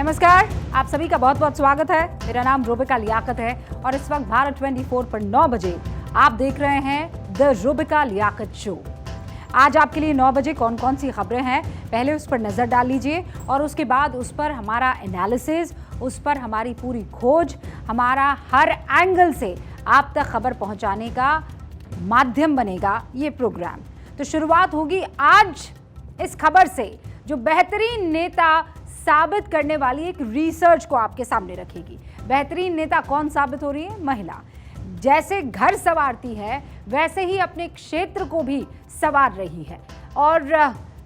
नमस्कार, आप सभी का बहुत बहुत स्वागत है। मेरा नाम रूबिका लियाकत है और इस वक्त भारत 24 पर 9 बजे आप देख रहे हैं द रूबिका लियाकत शो। आज आपके लिए 9 बजे कौन कौन सी खबरें हैं, पहले उस पर नज़र डाल लीजिए और उसके बाद उस पर हमारा एनालिसिस, उस पर हमारी पूरी खोज, हमारा हर एंगल से आप तक खबर पहुंचाने का माध्यम बनेगा ये प्रोग्राम। तो शुरुआत होगी आज इस खबर से जो बेहतरीन नेता साबित करने वाली एक रिसर्च को आपके सामने रखेगी। बेहतरीन नेता कौन साबित हो रही है? महिला। जैसे घर संवारती है वैसे ही अपने क्षेत्र को भी संवार रही है और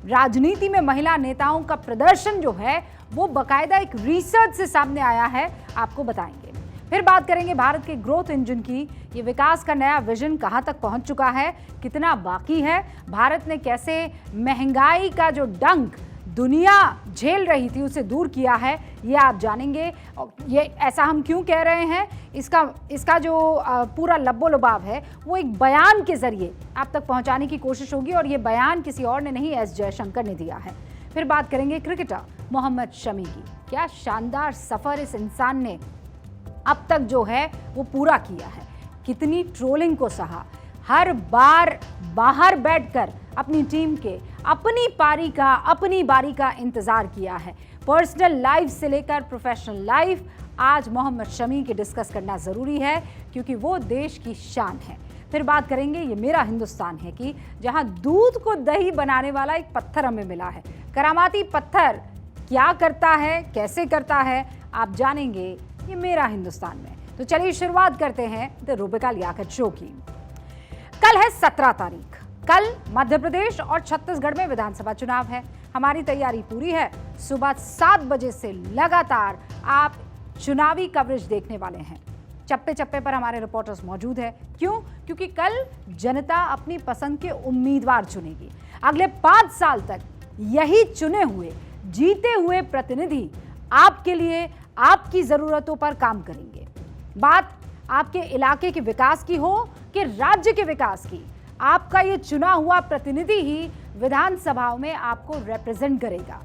राजनीति में महिला नेताओं का प्रदर्शन जो है वो बाकायदा एक रिसर्च से सामने आया है, आपको बताएंगे। फिर बात करेंगे भारत के ग्रोथ इंजन की। ये विकास का नया विजन कहां तक पहुंच चुका है, कितना बाकी है, भारत ने कैसे महंगाई का जो डंक दुनिया झेल रही थी उसे दूर किया है, ये आप जानेंगे। ये ऐसा हम क्यों कह रहे हैं, इसका जो पूरा लब्बो लुबाव है वो एक बयान के जरिए आप तक पहुंचाने की कोशिश होगी और ये बयान किसी और ने नहीं, एस जयशंकर ने दिया है। फिर बात करेंगे क्रिकेटर मोहम्मद शमी की। क्या शानदार सफर इस इंसान ने अब तक जो है वो पूरा किया है, कितनी ट्रोलिंग को सहा, हर बार बाहर बैठकर अपनी टीम के अपनी बारी का इंतजार किया है। पर्सनल लाइफ से लेकर प्रोफेशनल लाइफ आज मोहम्मद शमी के डिस्कस करना जरूरी है क्योंकि वो देश की शान है। फिर बात करेंगे ये मेरा हिंदुस्तान है कि जहां दूध को दही बनाने वाला एक पत्थर हमें मिला है। करामाती पत्थर क्या करता है, कैसे करता है, आप जानेंगे ये मेरा हिंदुस्तान में। तो चलिए शुरुआत करते हैं द रूबिका लियाकत शो की। कल है 17 तारीख। कल मध्य प्रदेश और छत्तीसगढ़ में विधानसभा चुनाव है। हमारी तैयारी पूरी है। सुबह 7 बजे से लगातार आप चुनावी कवरेज देखने वाले हैं। चप्पे चप्पे पर हमारे रिपोर्टर्स मौजूद हैं। क्यों? क्योंकि कल जनता अपनी पसंद के उम्मीदवार चुनेगी। अगले 5 साल तक यही चुने हुए जीते हुए प्रतिनिधि आपके लिए आपकी जरूरतों पर काम करेंगे। बात आपके इलाके के विकास की हो कि राज्य के विकास की, आपका ये चुना हुआ प्रतिनिधि ही विधानसभाओं में आपको रिप्रेजेंट करेगा।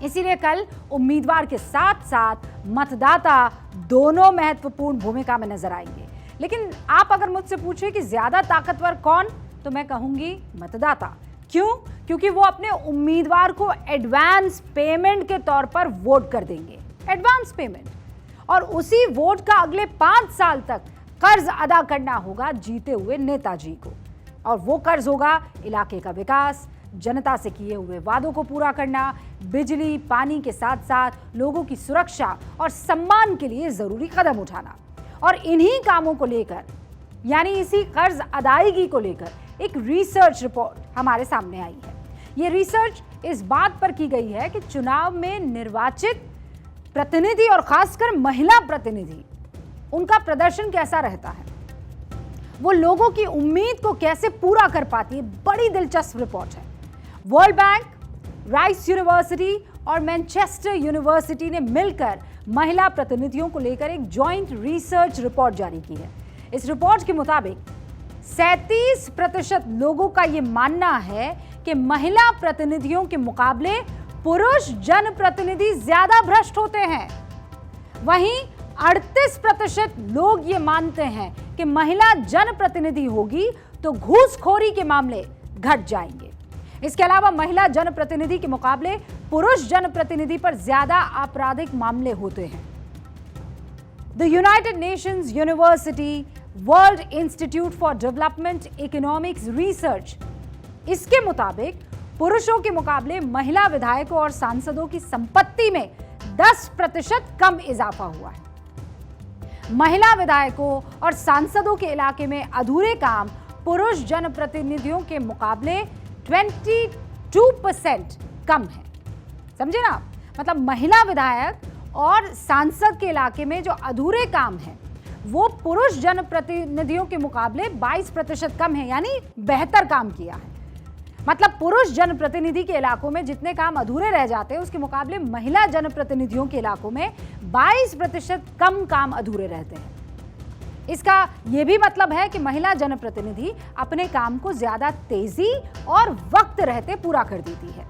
इसीलिए कल उम्मीदवार के साथ साथ मतदाता दोनों महत्वपूर्ण भूमिका में नजर आएंगे। लेकिन आप अगर मुझसे पूछे कि ज्यादा ताकतवर कौन, तो मैं कहूंगी मतदाता। क्यों? क्योंकि वो अपने उम्मीदवार को एडवांस पेमेंट के तौर पर वोट कर देंगे। एडवांस पेमेंट, और उसी वोट का अगले 5 साल तक कर्ज अदा करना होगा जीते हुए नेताजी को। और वो कर्ज होगा इलाके का विकास, जनता से किए हुए वादों को पूरा करना, बिजली पानी के साथ साथ लोगों की सुरक्षा और सम्मान के लिए जरूरी कदम उठाना। और इन्हीं कामों को लेकर, यानी इसी कर्ज अदायगी को लेकर एक रिसर्च रिपोर्ट हमारे सामने आई है। ये रिसर्च इस बात पर की गई है कि चुनाव में निर्वाचित प्रतिनिधि और खासकर महिला प्रतिनिधि, उनका प्रदर्शन कैसा रहता है, वो लोगों की उम्मीद को कैसे पूरा कर पाती है। बड़ी दिलचस्प रिपोर्ट है। वर्ल्ड बैंक, राइस यूनिवर्सिटी और मैनचेस्टर यूनिवर्सिटी ने मिलकर महिला प्रतिनिधियों को लेकर एक जॉइंट रिसर्च रिपोर्ट जारी की है। इस रिपोर्ट के मुताबिक 37% लोगों का यह मानना है कि महिला प्रतिनिधियों के मुकाबले पुरुष जनप्रतिनिधि ज्यादा भ्रष्ट होते हैं। वहीं 38% लोग ये मानते हैं कि महिला जनप्रतिनिधि होगी तो घूसखोरी के मामले घट जाएंगे। इसके अलावा महिला जनप्रतिनिधि के मुकाबले पुरुष जनप्रतिनिधि पर ज्यादा आपराधिक मामले होते हैं। The United Nations university world institute for development economics research, इसके मुताबिक पुरुषों के मुकाबले महिला विधायकों और सांसदों की संपत्ति में 10% कम इजाफा हुआ है। महिला विधायकों और सांसदों के इलाके में अधूरे काम पुरुष जनप्रतिनिधियों के मुकाबले 22% कम है। समझे ना? मतलब महिला विधायक और सांसद के इलाके में जो अधूरे काम है वो पुरुष जनप्रतिनिधियों के मुकाबले 22% कम है, यानी बेहतर काम किया है। मतलब पुरुष जनप्रतिनिधि के इलाकों में जितने काम अधूरे रह जाते हैं उसके मुकाबले महिला जनप्रतिनिधियों के इलाकों में 22% कम काम अधूरे रहते हैं। इसका यह भी मतलब है कि महिला जनप्रतिनिधि अपने काम को ज्यादा तेजी और वक्त रहते पूरा कर देती है।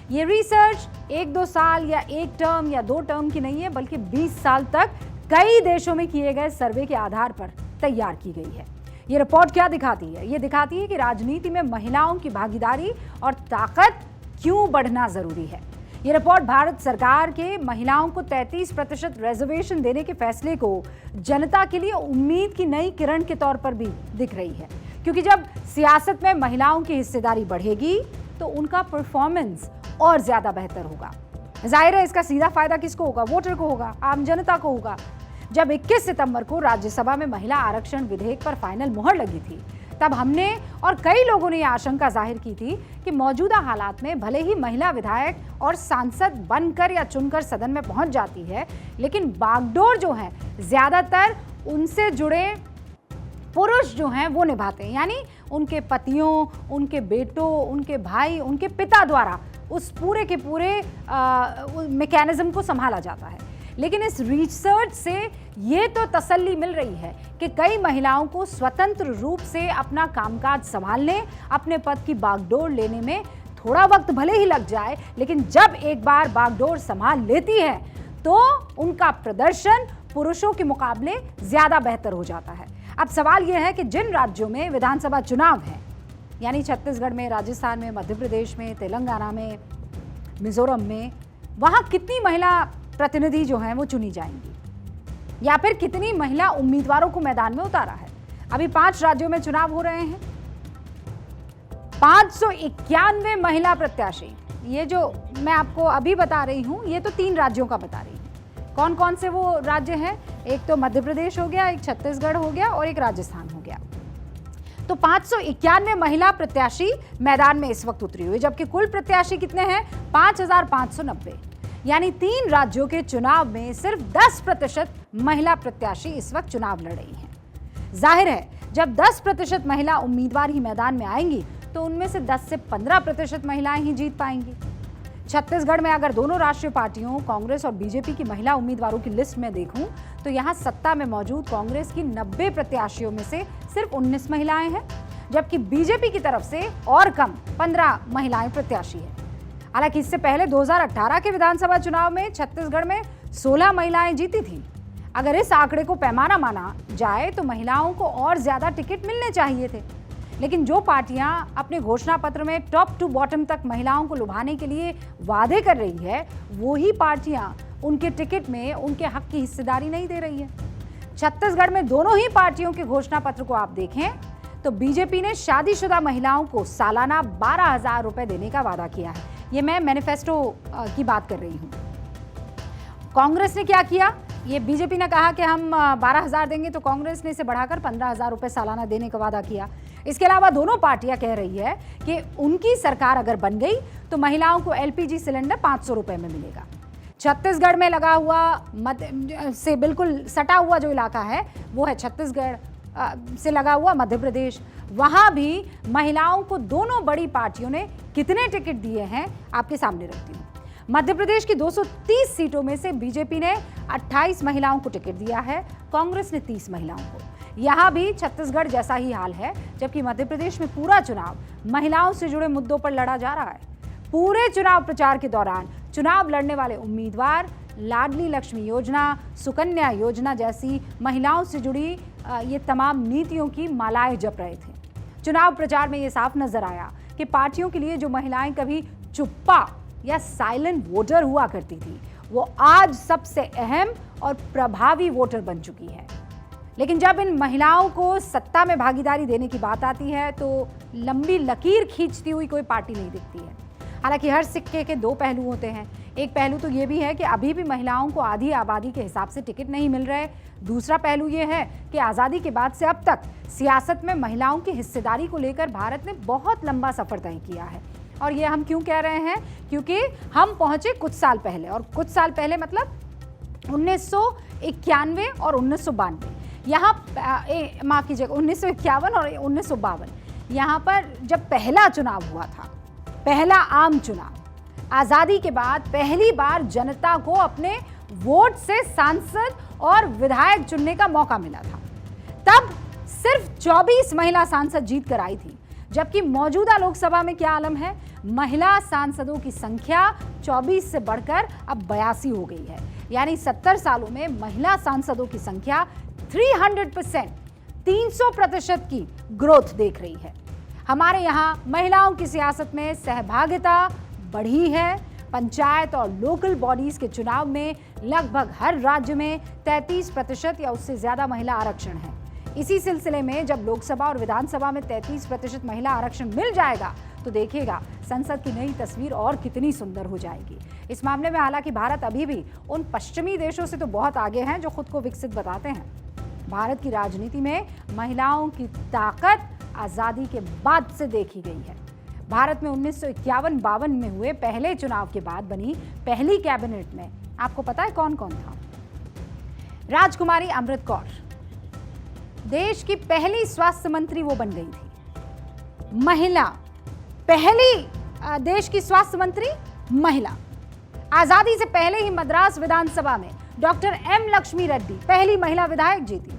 ये रिसर्च 1-2 साल या 1 टर्म या 2 टर्म की नहीं है, बल्कि 20 साल तक कई देशों में किए गए सर्वे के आधार पर तैयार की गई है। ये रिपोर्ट क्या दिखाती है? ये दिखाती है कि राजनीति में महिलाओं की भागीदारी और ताकत क्यों बढ़ना जरूरी है। ये रिपोर्ट भारत सरकार के महिलाओं को 33% रिजर्वेशन देने के फैसले को जनता के लिए उम्मीद की नई किरण के तौर पर भी दिख रही है, क्योंकि जब सियासत में महिलाओं की हिस्सेदारी बढ़ेगी तो उनका परफॉर्मेंस और ज्यादा बेहतर होगा। जाहिर है इसका सीधा फायदा किसको होगा? वोटर को होगा, आम जनता को होगा। जब 21 सितंबर को राज्यसभा में महिला आरक्षण विधेयक पर फाइनल मुहर लगी थी, तब हमने और कई लोगों ने यह आशंका जाहिर की थी कि मौजूदा हालात में भले ही महिला विधायक और सांसद बनकर या चुनकर सदन में पहुंच जाती है, लेकिन बागडोर जो है ज्यादातर उनसे जुड़े पुरुष जो हैं वो निभाते हैं, यानी उनके पतियों, उनके बेटों, उनके भाई, उनके पिता द्वारा उस पूरे के पूरे मैकेनिज्म को संभाला जाता है। लेकिन इस रिसर्च से ये तो तसल्ली मिल रही है कि कई महिलाओं को स्वतंत्र रूप से अपना कामकाज संभालने, अपने पद की बागडोर लेने में थोड़ा वक्त भले ही लग जाए, लेकिन जब एक बार बागडोर संभाल लेती है तो उनका प्रदर्शन पुरुषों के मुकाबले ज्यादा बेहतर हो जाता है। अब सवाल यह है कि जिन राज्यों में विधानसभा चुनाव है, यानी छत्तीसगढ़ में, राजस्थान में, मध्य प्रदेश में, तेलंगाना में, मिजोरम में, वहां कितनी महिला प्रतिनिधि जो हैं वो चुनी जाएंगी, या फिर कितनी महिला उम्मीदवारों को मैदान में उतारा है। अभी 5 राज्यों में चुनाव हो रहे हैं, 591 महिला प्रत्याशी। ये जो मैं आपको अभी बता रही हूं, ये तो 3 राज्यों का बता रही हूं। कौन कौन से वो राज्य हैं? एक तो मध्य प्रदेश हो गया, एक छत्तीसगढ़ हो गया और एक राजस्थान हो गया। तो 591 महिला प्रत्याशी मैदान में इस वक्त उतरी हुई, जबकि कुल प्रत्याशी कितने हैं? 5590। यानी 3 राज्यों के चुनाव में सिर्फ 10% महिला प्रत्याशी इस वक्त चुनाव लड़ रही हैं। जाहिर है जब 10% महिला उम्मीदवार ही मैदान में आएंगी तो उनमें से 10 से 15% महिलाएं ही जीत पाएंगी। छत्तीसगढ़ में अगर दोनों राष्ट्रीय पार्टियों कांग्रेस और बीजेपी की महिला उम्मीदवारों की लिस्ट में देखूं तो यहां सत्ता में मौजूद कांग्रेस की 90 प्रत्याशियों में से सिर्फ 19 महिलाएं हैं, जबकि बीजेपी की तरफ से और कम 15 महिलाएं प्रत्याशी हैं। हालांकि इससे पहले 2018 के विधानसभा चुनाव में छत्तीसगढ़ में 16 महिलाएं जीती थी। अगर इस आंकड़े को पैमाना माना जाए तो महिलाओं को और ज्यादा टिकट मिलने चाहिए थे, लेकिन जो पार्टियां अपने घोषणा पत्र में टॉप टू बॉटम तक महिलाओं को लुभाने के लिए वादे कर रही है, वो ही पार्टियां उनके टिकट में उनके हक की हिस्सेदारी नहीं दे रही है। छत्तीसगढ़ में दोनों ही पार्टियों के घोषणा पत्र को आप देखें तो बीजेपी ने शादीशुदा महिलाओं को सालाना 12,000 रुपए देने का वादा किया है। ये मैं मैनिफेस्टो की बात कर रही हूँ। कांग्रेस ने क्या किया? ये बीजेपी ने कहा कि हम 12,000 देंगे, तो कांग्रेस ने इसे बढ़ाकर 15,000 रुपए सालाना देने का वादा किया। इसके अलावा दोनों पार्टियां कह रही है कि उनकी सरकार अगर बन गई तो महिलाओं को एलपीजी सिलेंडर 500 रुपए में मिलेगा। छत्तीसगढ़ में लगा हुआ से बिल्कुल सटा हुआ जो इलाका है वो है छत्तीसगढ़ से लगा हुआ मध्य प्रदेश। वहां भी महिलाओं को दोनों बड़ी पार्टियों ने कितने टिकट दिए हैं आपके सामने रखती हूँ। मध्य प्रदेश की 230 सीटों में से बीजेपी ने 28 महिलाओं को टिकट दिया है, कांग्रेस ने 30 महिलाओं को। यहाँ भी छत्तीसगढ़ जैसा ही हाल है, जबकि मध्य प्रदेश में पूरा चुनाव महिलाओं से जुड़े मुद्दों पर लड़ा जा रहा है। पूरे चुनाव प्रचार के दौरान चुनाव लड़ने वाले उम्मीदवार लाडली लक्ष्मी योजना, सुकन्या योजना जैसी महिलाओं से जुड़ी ये तमाम नीतियों की मालाएं जप रहे थे। चुनाव प्रचार में ये साफ नजर आया कि पार्टियों के लिए जो महिलाएं कभी चुप्पा या साइलेंट वोटर हुआ करती थी, वो आज सबसे अहम और प्रभावी वोटर बन चुकी है। लेकिन जब इन महिलाओं को सत्ता में भागीदारी देने की बात आती है तो लंबी लकीर खींचती हुई कोई पार्टी नहीं दिखती है। हालांकि हर सिक्के के 2 पहलू होते हैं। एक पहलू तो ये भी है कि अभी भी महिलाओं को आधी आबादी के हिसाब से टिकट नहीं मिल रहे। दूसरा पहलू ये है कि आज़ादी के बाद से अब तक सियासत में महिलाओं की हिस्सेदारी को लेकर भारत ने बहुत लंबा सफर तय किया है। और ये हम क्यों कह रहे हैं? क्योंकि हम पहुंचे कुछ साल पहले, और कुछ साल पहले मतलब 1991 और 1992। यहाँ माफ कीजिएगा, 1951 और 1952। यहाँ पर जब पहला चुनाव हुआ था, पहला आम चुनाव, आजादी के बाद पहली बार जनता को अपने वोट से सांसद और विधायक चुनने का मौका मिला था। तब सिर्फ 24 महिला सांसद जीत कर आई थी, जबकि मौजूदा लोकसभा में क्या आलम है? महिला सांसदों की संख्या 24 से बढ़कर अब 82 हो गई है। यानी 70 सालों में महिला सांसदों की संख्या 300%, 300% की ग्रोथ देख रही है। हमारे यहाँ महिलाओं की सियासत में सहभागिता बढ़ी है। पंचायत और लोकल बॉडीज के चुनाव में लगभग हर राज्य में 33% या उससे ज्यादा महिला आरक्षण है। इसी सिलसिले में जब लोकसभा और विधानसभा में 33% महिला आरक्षण मिल जाएगा तो देखिएगा संसद की नई तस्वीर और कितनी सुंदर हो जाएगी। इस मामले में हालांकि भारत अभी भी उन पश्चिमी देशों से तो बहुत आगे हैं जो खुद को विकसित बताते हैं। भारत की राजनीति में महिलाओं की ताकत आजादी के बाद से देखी गई है। भारत में 1951-52 में हुए पहले चुनाव के बाद बनी पहली कैबिनेट में आपको पता है कौन कौन था? राजकुमारी अमृत कौर, देश की पहली स्वास्थ्य मंत्री वो बन गई थी। महिला, पहली देश की स्वास्थ्य मंत्री महिला। आजादी से पहले ही मद्रास विधानसभा में डॉक्टर एम लक्ष्मी रेड्डी पहली महिला विधायक जीती।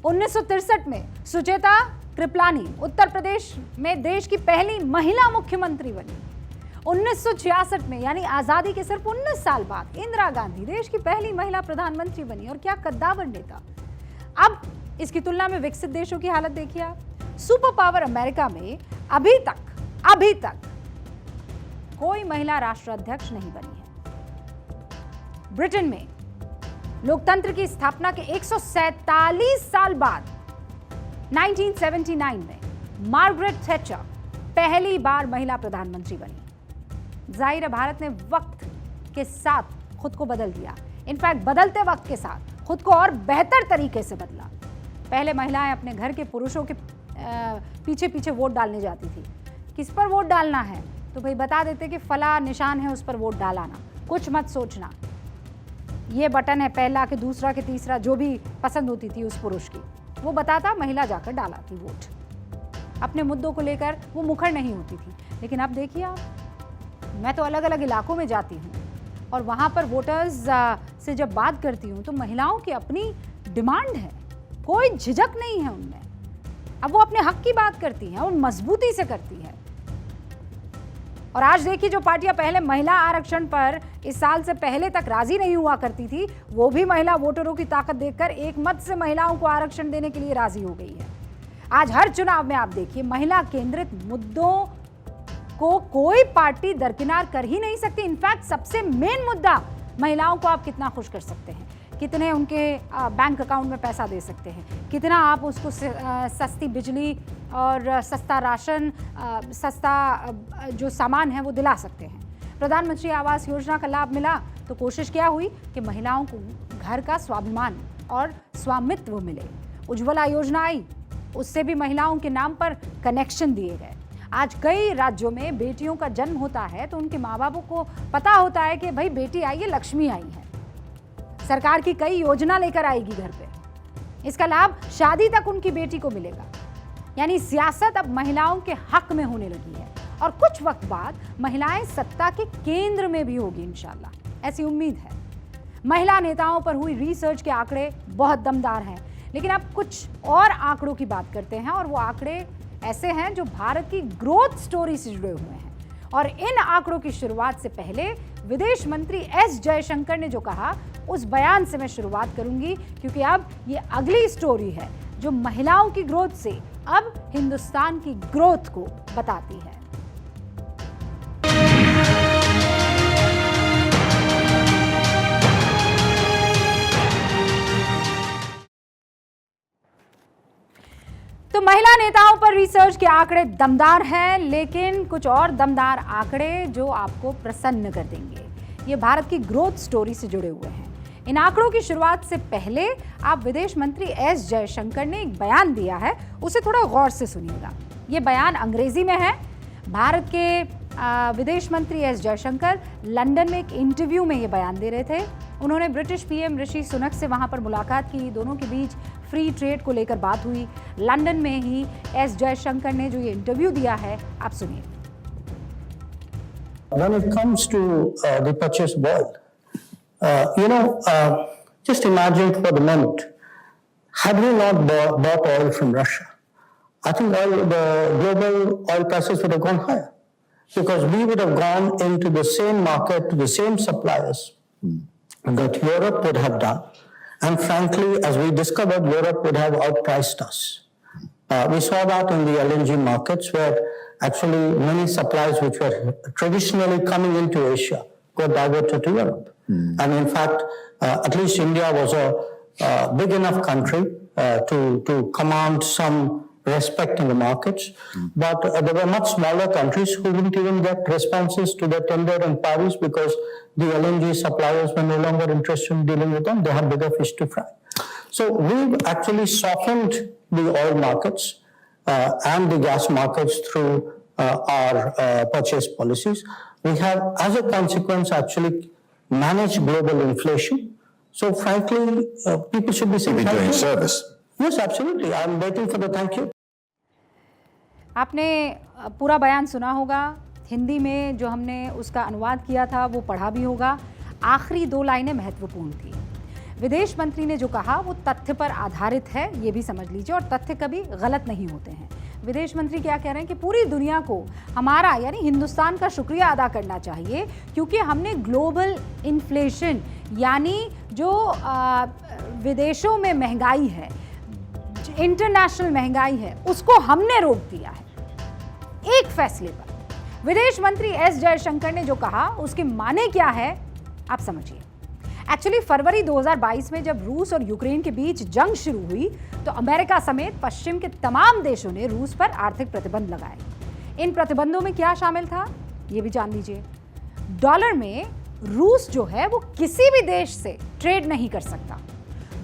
1963 में सुचेता कृपलानी उत्तर प्रदेश में देश की पहली महिला मुख्यमंत्री बनी। 1966 में यानी आजादी के सिर्फ 19 साल बाद इंदिरा गांधी देश की पहली महिला प्रधानमंत्री बनी। और क्या कद्दावर नेता। अब इसकी तुलना में विकसित देशों की हालत देखिए आप। सुपर पावर अमेरिका में अभी तक कोई महिला राष्ट्राध्यक्ष नहीं बनी है। ब्रिटेन में लोकतंत्र की स्थापना के 147 साल बाद 1979 में मार्गरेट थैचर पहली बार महिला प्रधानमंत्री बनी। जाहिर है भारत ने वक्त के साथ खुद को बदल दिया। इनफैक्ट बदलते वक्त के साथ खुद को और बेहतर तरीके से बदला। पहले महिलाएं अपने घर के पुरुषों के पीछे पीछे वोट डालने जाती थी। किस पर वोट डालना है तो भाई बता देते कि फला निशान है उस पर वोट डालाना, कुछ मत सोचना, ये बटन है पहला के दूसरा के तीसरा, जो भी पसंद होती थी उस पुरुष की वो बताता, महिला जाकर डालाती वोट। अपने मुद्दों को लेकर वो मुखर नहीं होती थी। लेकिन अब देखिए आप, मैं तो अलग अलग इलाकों में जाती हूँ और वहाँ पर वोटर्स से जब बात करती हूँ तो महिलाओं की अपनी डिमांड है, कोई झिझक नहीं है उनमें। अब वो अपने हक की बात करती हैं और मजबूती से करती है। और आज देखिए जो पार्टियां पहले महिला आरक्षण पर इस साल से पहले तक राजी नहीं हुआ करती थी, वो भी महिला वोटरों की ताकत देखकर एक मत से महिलाओं को आरक्षण देने के लिए राजी हो गई है। आज हर चुनाव में आप देखिए महिला केंद्रित मुद्दों को कोई पार्टी दरकिनार कर ही नहीं सकती। इनफैक्ट सबसे मेन मुद्दा महिलाओं को आप कितना खुश कर सकते हैं, कितने उनके बैंक अकाउंट में पैसा दे सकते हैं, कितना आप उसको सस्ती बिजली और सस्ता राशन, सस्ता जो सामान है वो दिला सकते हैं। प्रधानमंत्री आवास योजना का लाभ मिला तो कोशिश क्या हुई कि महिलाओं को घर का स्वाभिमान और स्वामित्व मिले। उज्ज्वला योजना आई, उससे भी महिलाओं के नाम पर कनेक्शन दिए गए। आज कई राज्यों में बेटियों का जन्म होता है तो उनके माँ बापों को पता होता है कि भाई बेटी आई है, लक्ष्मी आई है, सरकार की कई योजना लेकर आएगी घर पे, इसका लाभ शादी तक उनकी बेटी को मिलेगा। यानी सियासत अब महिलाओं के हक में होने लगी है और कुछ वक्त बाद महिलाएं सत्ता के केंद्र में भी होगी इंशाल्लाह, ऐसी उम्मीद है। महिला नेताओं पर हुई रिसर्च के आंकड़े बहुत दमदार हैं, लेकिन अब कुछ और आंकड़ों की बात करते हैं और वो आंकड़े ऐसे हैं जो भारत की ग्रोथ स्टोरी से जुड़े हुए हैं। और इन आंकड़ों की शुरुआत से पहले विदेश मंत्री एस जयशंकर ने जो कहा उस बयान से मैं शुरुआत करूंगी, क्योंकि अब ये अगली स्टोरी है जो महिलाओं की ग्रोथ से अब हिंदुस्तान की ग्रोथ को बताती है। तो महिला नेताओं पर रिसर्च के आंकड़े दमदार हैं, लेकिन कुछ और दमदार आंकड़े जो आपको प्रसन्न कर देंगे। ये भारत की ग्रोथ स्टोरी से जुड़े हुए हैं। इन आंकड़ों की शुरुआत से पहले आप विदेश मंत्री एस जयशंकर ने एक बयान दिया है, उसे थोड़ा गौर से सुनिएगा। ये बयान अंग्रेजी में है। भारत के विदेश मंत्री एस जयशंकर लंदन में एक इंटरव्यू में ये बयान दे रहे थे। उन्होंने ब्रिटिश पीएम ऋषि सुनक से वहां पर मुलाकात की, दोनों के बीच फ्री ट्रेड को लेकर बात हुई। लंदन में ही एस जयशंकर ने जो ये इंटरव्यू दिया है, आप सुनिए। When it comes to the purchase world, just imagine for the moment, had we not bought oil from Russia, I think the global oil prices would have gone higher. because we would have gone into the same market, to the same suppliers that Europe would have done. And frankly, as we discovered, Europe would have outpriced us. We saw that in the LNG markets, where actually many supplies which were traditionally coming into Asia got diverted to Europe. And in fact, at least India was a big enough country to command some respect in the markets, but there were much smaller countries who wouldn't even get responses to their tender in Paris because the LNG suppliers were no longer interested in dealing with them. They had bigger fish to fry. So we've actually softened the oil markets and the gas markets through our purchase policies. We have, as a consequence, actually managed global inflation. So frankly, people should be saying You'll be thank doing you. service. Yes, absolutely. I'm waiting for the thank you. आपने पूरा बयान सुना होगा, हिंदी में जो हमने उसका अनुवाद किया था वो पढ़ा भी होगा। आखिरी 2 लाइनें महत्वपूर्ण थी। विदेश मंत्री ने जो कहा वो तथ्य पर आधारित है, ये भी समझ लीजिए, और तथ्य कभी गलत नहीं होते हैं। विदेश मंत्री क्या कह रहे हैं कि पूरी दुनिया को हमारा यानी हिंदुस्तान का शुक्रिया अदा करना चाहिए, क्योंकि हमने ग्लोबल इन्फ्लेशन यानी जो विदेशों में महंगाई है, इंटरनेशनल महंगाई है, उसको हमने रोक दिया है एक फैसले पर। विदेश मंत्री एस जयशंकर ने जो कहा उसके माने क्या है आप समझिए। एक्चुअली फरवरी 2022 में जब रूस और यूक्रेन के बीच जंग शुरू हुई तो अमेरिका समेत पश्चिम के तमाम देशों ने रूस पर आर्थिक प्रतिबंध लगाए। इन प्रतिबंधों में क्या शामिल था ये भी जान लीजिए। डॉलर में रूस जो है वो किसी भी देश से ट्रेड नहीं कर सकता।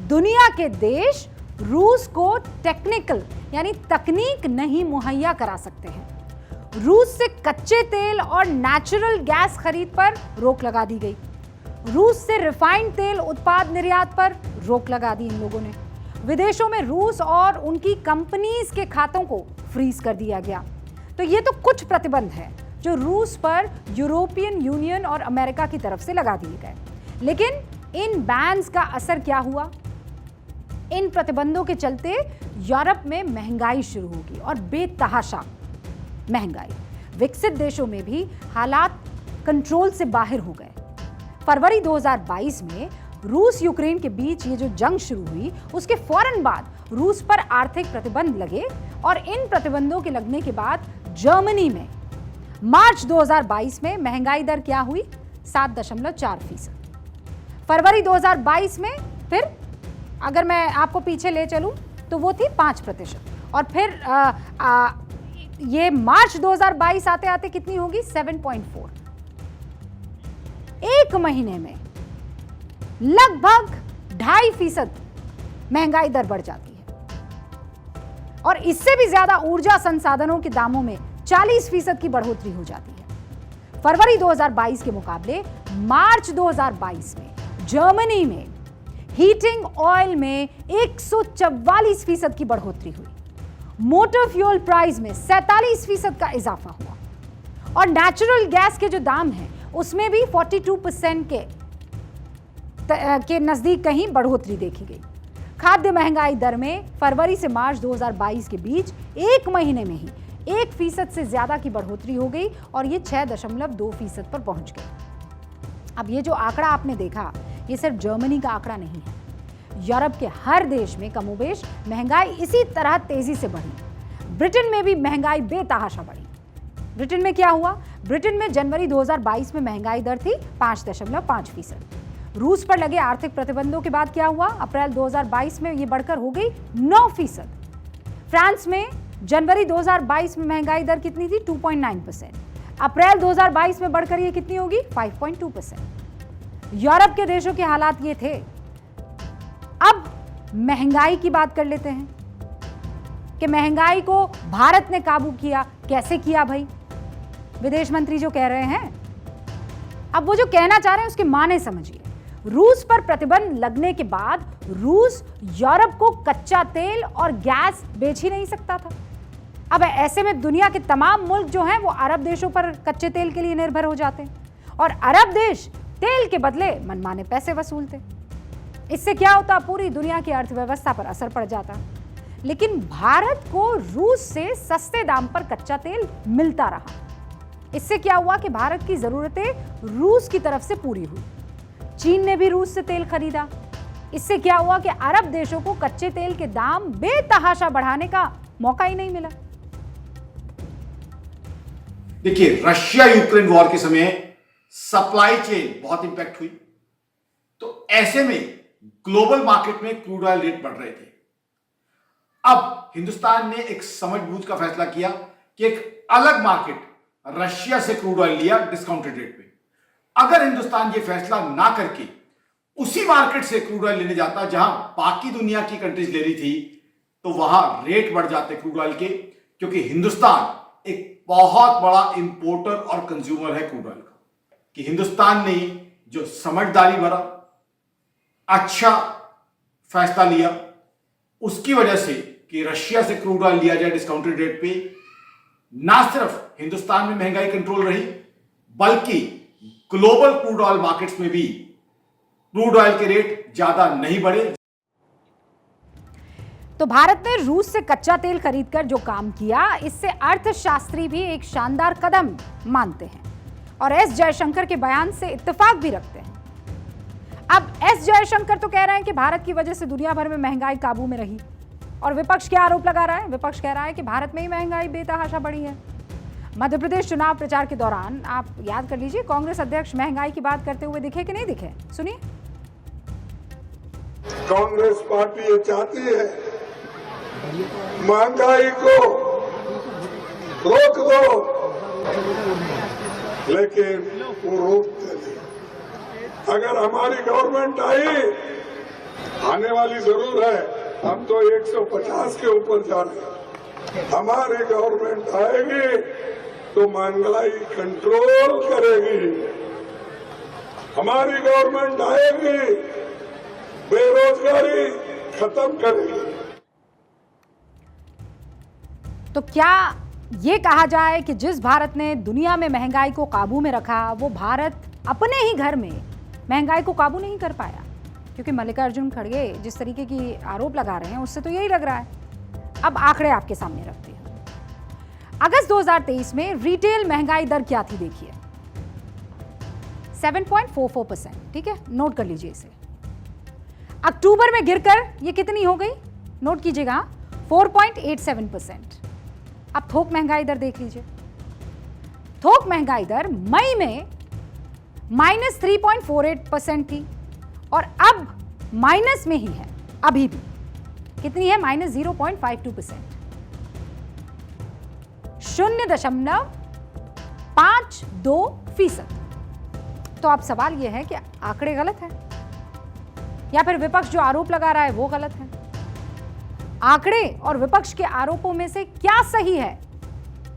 दुनिया के देश रूस को टेक्निकल यानी तकनीक नहीं मुहैया करा सकते हैं। रूस से कच्चे तेल और नेचुरल गैस खरीद पर रोक लगा दी गई। रूस से रिफाइंड तेल उत्पाद निर्यात पर रोक लगा दी इन लोगों ने। विदेशों में रूस और उनकी कंपनीज के खातों को फ्रीज कर दिया गया। तो ये तो कुछ प्रतिबंध है जो रूस पर यूरोपियन यूनियन और अमेरिका की तरफ से लगा दिए गए। लेकिन इन बैन्स का असर क्या हुआ? इन प्रतिबंधों के चलते यूरोप में महंगाई शुरू होगी और बेतहाशा महंगाई। विकसित देशों में भी हालात कंट्रोल से बाहर हो गए। फरवरी 2022 में रूस यूक्रेन के बीच ये जो जंग शुरू हुई उसके फौरन बाद रूस पर आर्थिक प्रतिबंध लगे और इन प्रतिबंधों के लगने के बाद जर्मनी में मार्च 2022 में महंगाई दर क्या हुई? 7.4%। फरवरी 2022 में फिर अगर मैं आपको पीछे ले चलूं तो वो थी 5%। और फिर ये मार्च 2022 आते आते कितनी होगी? 7.4। एक महीने में लगभग 2.5% महंगाई दर बढ़ जाती है और इससे भी ज्यादा ऊर्जा संसाधनों के दामों में 40% की बढ़ोतरी हो जाती है। फरवरी 2022 के मुकाबले मार्च 2022 में जर्मनी में हीटिंग ऑयल में 144% की बढ़ोतरी हुई। मोटर फ्यूल प्राइस में 47% का इजाफा हुआ और नेचुरल गैस के जो दाम हैं उसमें भी 42% के नजदीक कहीं बढ़ोतरी देखी गई। खाद्य महंगाई दर में फरवरी से मार्च 2022 के बीच एक महीने में ही 1% से ज्यादा की बढ़ोतरी हो गई और ये 6.2% पर पहुंच गई। अब ये जो आंकड़ा आपने देखा ये सिर्फ जर्मनी का आंकड़ा नहीं है। यूरोप के हर देश में कमोबेश महंगाई इसी तरह तेजी से बढ़ी। ब्रिटेन में भी महंगाई बेतहाशा बढ़ी। ब्रिटेन में क्या हुआ? ब्रिटेन में जनवरी 2022 में महंगाई दर थी 5.5%। रूस पर लगे आर्थिक प्रतिबंधों के बाद क्या हुआ? अप्रैल 2022 में ये बढ़कर हो गई 9%। फ्रांस में जनवरी 2022 में महंगाई दर कितनी थी? 2.9%। अप्रैल 2022 में बढ़कर ये कितनी होगी? 5.2%। यूरोप के देशों के हालात ये थे। अब महंगाई की बात कर लेते हैं कि महंगाई को भारत ने काबू किया। कैसे किया भाई? विदेश मंत्री जो कह रहे हैं, अब वो जो कहना चाह रहे हैं उसके माने समझिए। रूस पर प्रतिबंध लगने के बाद रूस यूरोप को कच्चा तेल और गैस बेच ही नहीं सकता था। अब ऐसे में दुनिया के तमाम मुल्क जो हैं वो अरब देशों पर कच्चे तेल के लिए निर्भर हो जाते हैं और अरब देश तेल के बदले मनमाने पैसे वसूलते। इससे क्या होता? पूरी दुनिया की अर्थव्यवस्था पर असर पड़ जाता। लेकिन भारत को रूस से सस्ते दाम पर कच्चा तेल मिलता रहा। इससे क्या हुआ कि भारत की जरूरतें रूस की तरफ से पूरी हुई। चीन ने भी रूस से तेल खरीदा। इससे क्या हुआ कि अरब देशों को कच्चे तेल के दाम बेतहाशा बढ़ाने का मौका ही नहीं मिला। देखिए, रशिया यूक्रेन वॉर के समय सप्लाई चेन बहुत इंपैक्ट हुई, तो ऐसे में ग्लोबल मार्केट में क्रूड ऑयल रेट बढ़ रहे थे। अब हिंदुस्तान ने एक समझबूझ का फैसला किया कि एक अलग मार्केट रशिया से क्रूड ऑयल लिया डिस्काउंटेड रेट पे। अगर हिंदुस्तान ये फैसला ना करके उसी मार्केट से क्रूड ऑयल लेने जाता जहां बाकी दुनिया की कंट्रीज ले रही थी, तो वहां रेट बढ़ जाते क्रूड ऑयल के, क्योंकि हिंदुस्तान एक बहुत बड़ा इंपोर्टर और कंज्यूमर है क्रूड ऑयल का। कि हिंदुस्तान ने जो समझदारी भरा अच्छा फैसला लिया, उसकी वजह से कि रशिया से क्रूड ऑयल लिया जाए डिस्काउंटेड रेट पे, ना सिर्फ हिंदुस्तान में महंगाई कंट्रोल रही, बल्कि ग्लोबल क्रूड ऑयल मार्केट्स में भी क्रूड ऑयल के रेट ज्यादा नहीं बढ़े। तो भारत ने रूस से कच्चा तेल खरीदकर जो काम किया, इससे अर्थशास्त्री भी एक शानदार कदम मानते हैं और एस जयशंकर के बयान से इत्तेफाक भी रखते हैं। अब एस जयशंकर तो कह रहे हैं कि भारत की वजह से दुनिया भर में महंगाई काबू में रही, और विपक्ष क्या आरोप लगा रहा है? विपक्ष कह रहा है कि भारत में ही महंगाई बेतहाशा बढ़ी है। मध्य प्रदेश चुनाव प्रचार के दौरान आप याद कर लीजिए, कांग्रेस अध्यक्ष महंगाई की बात करते हुए दिखे कि नहीं दिखे? सुनिए। कांग्रेस पार्टी ये चाहती है महंगाई को रोक दो, लेकिन वो रोकते नहीं। अगर हमारी गवर्नमेंट आने वाली जरूर है, हम तो 150 के ऊपर जा रहे हैं। हमारी गवर्नमेंट आएगी तो महंगाई कंट्रोल करेगी। हमारी गवर्नमेंट आएगी, बेरोजगारी खत्म करेगी। तो क्या ये कहा जाए कि जिस भारत ने दुनिया में महंगाई को काबू में रखा, वो भारत अपने ही घर में महंगाई को काबू नहीं कर पाया? क्योंकि मल्लिकार्जुन खड़गे जिस तरीके की आरोप लगा रहे हैं, उससे तो यही लग रहा है। अब आंकड़े आपके सामने रखते हैं। अगस्त 2023 में रिटेल महंगाई दर क्या थी? देखिए, 7.44%। ठीक है, नोट कर लीजिए इसे। अक्टूबर में गिरकर ये कितनी हो गई? नोट कीजिएगा, 4.87%। अब थोक महंगाई दर देख लीजिए। थोक महंगाई दर मई में -3.48% थी और अब माइनस में ही है। अभी भी कितनी है? -0.52%। 0.52%। तो अब सवाल यह है कि आंकड़े गलत हैं या फिर विपक्ष जो आरोप लगा रहा है वो गलत है? आंकड़े और विपक्ष के आरोपों में से क्या सही है,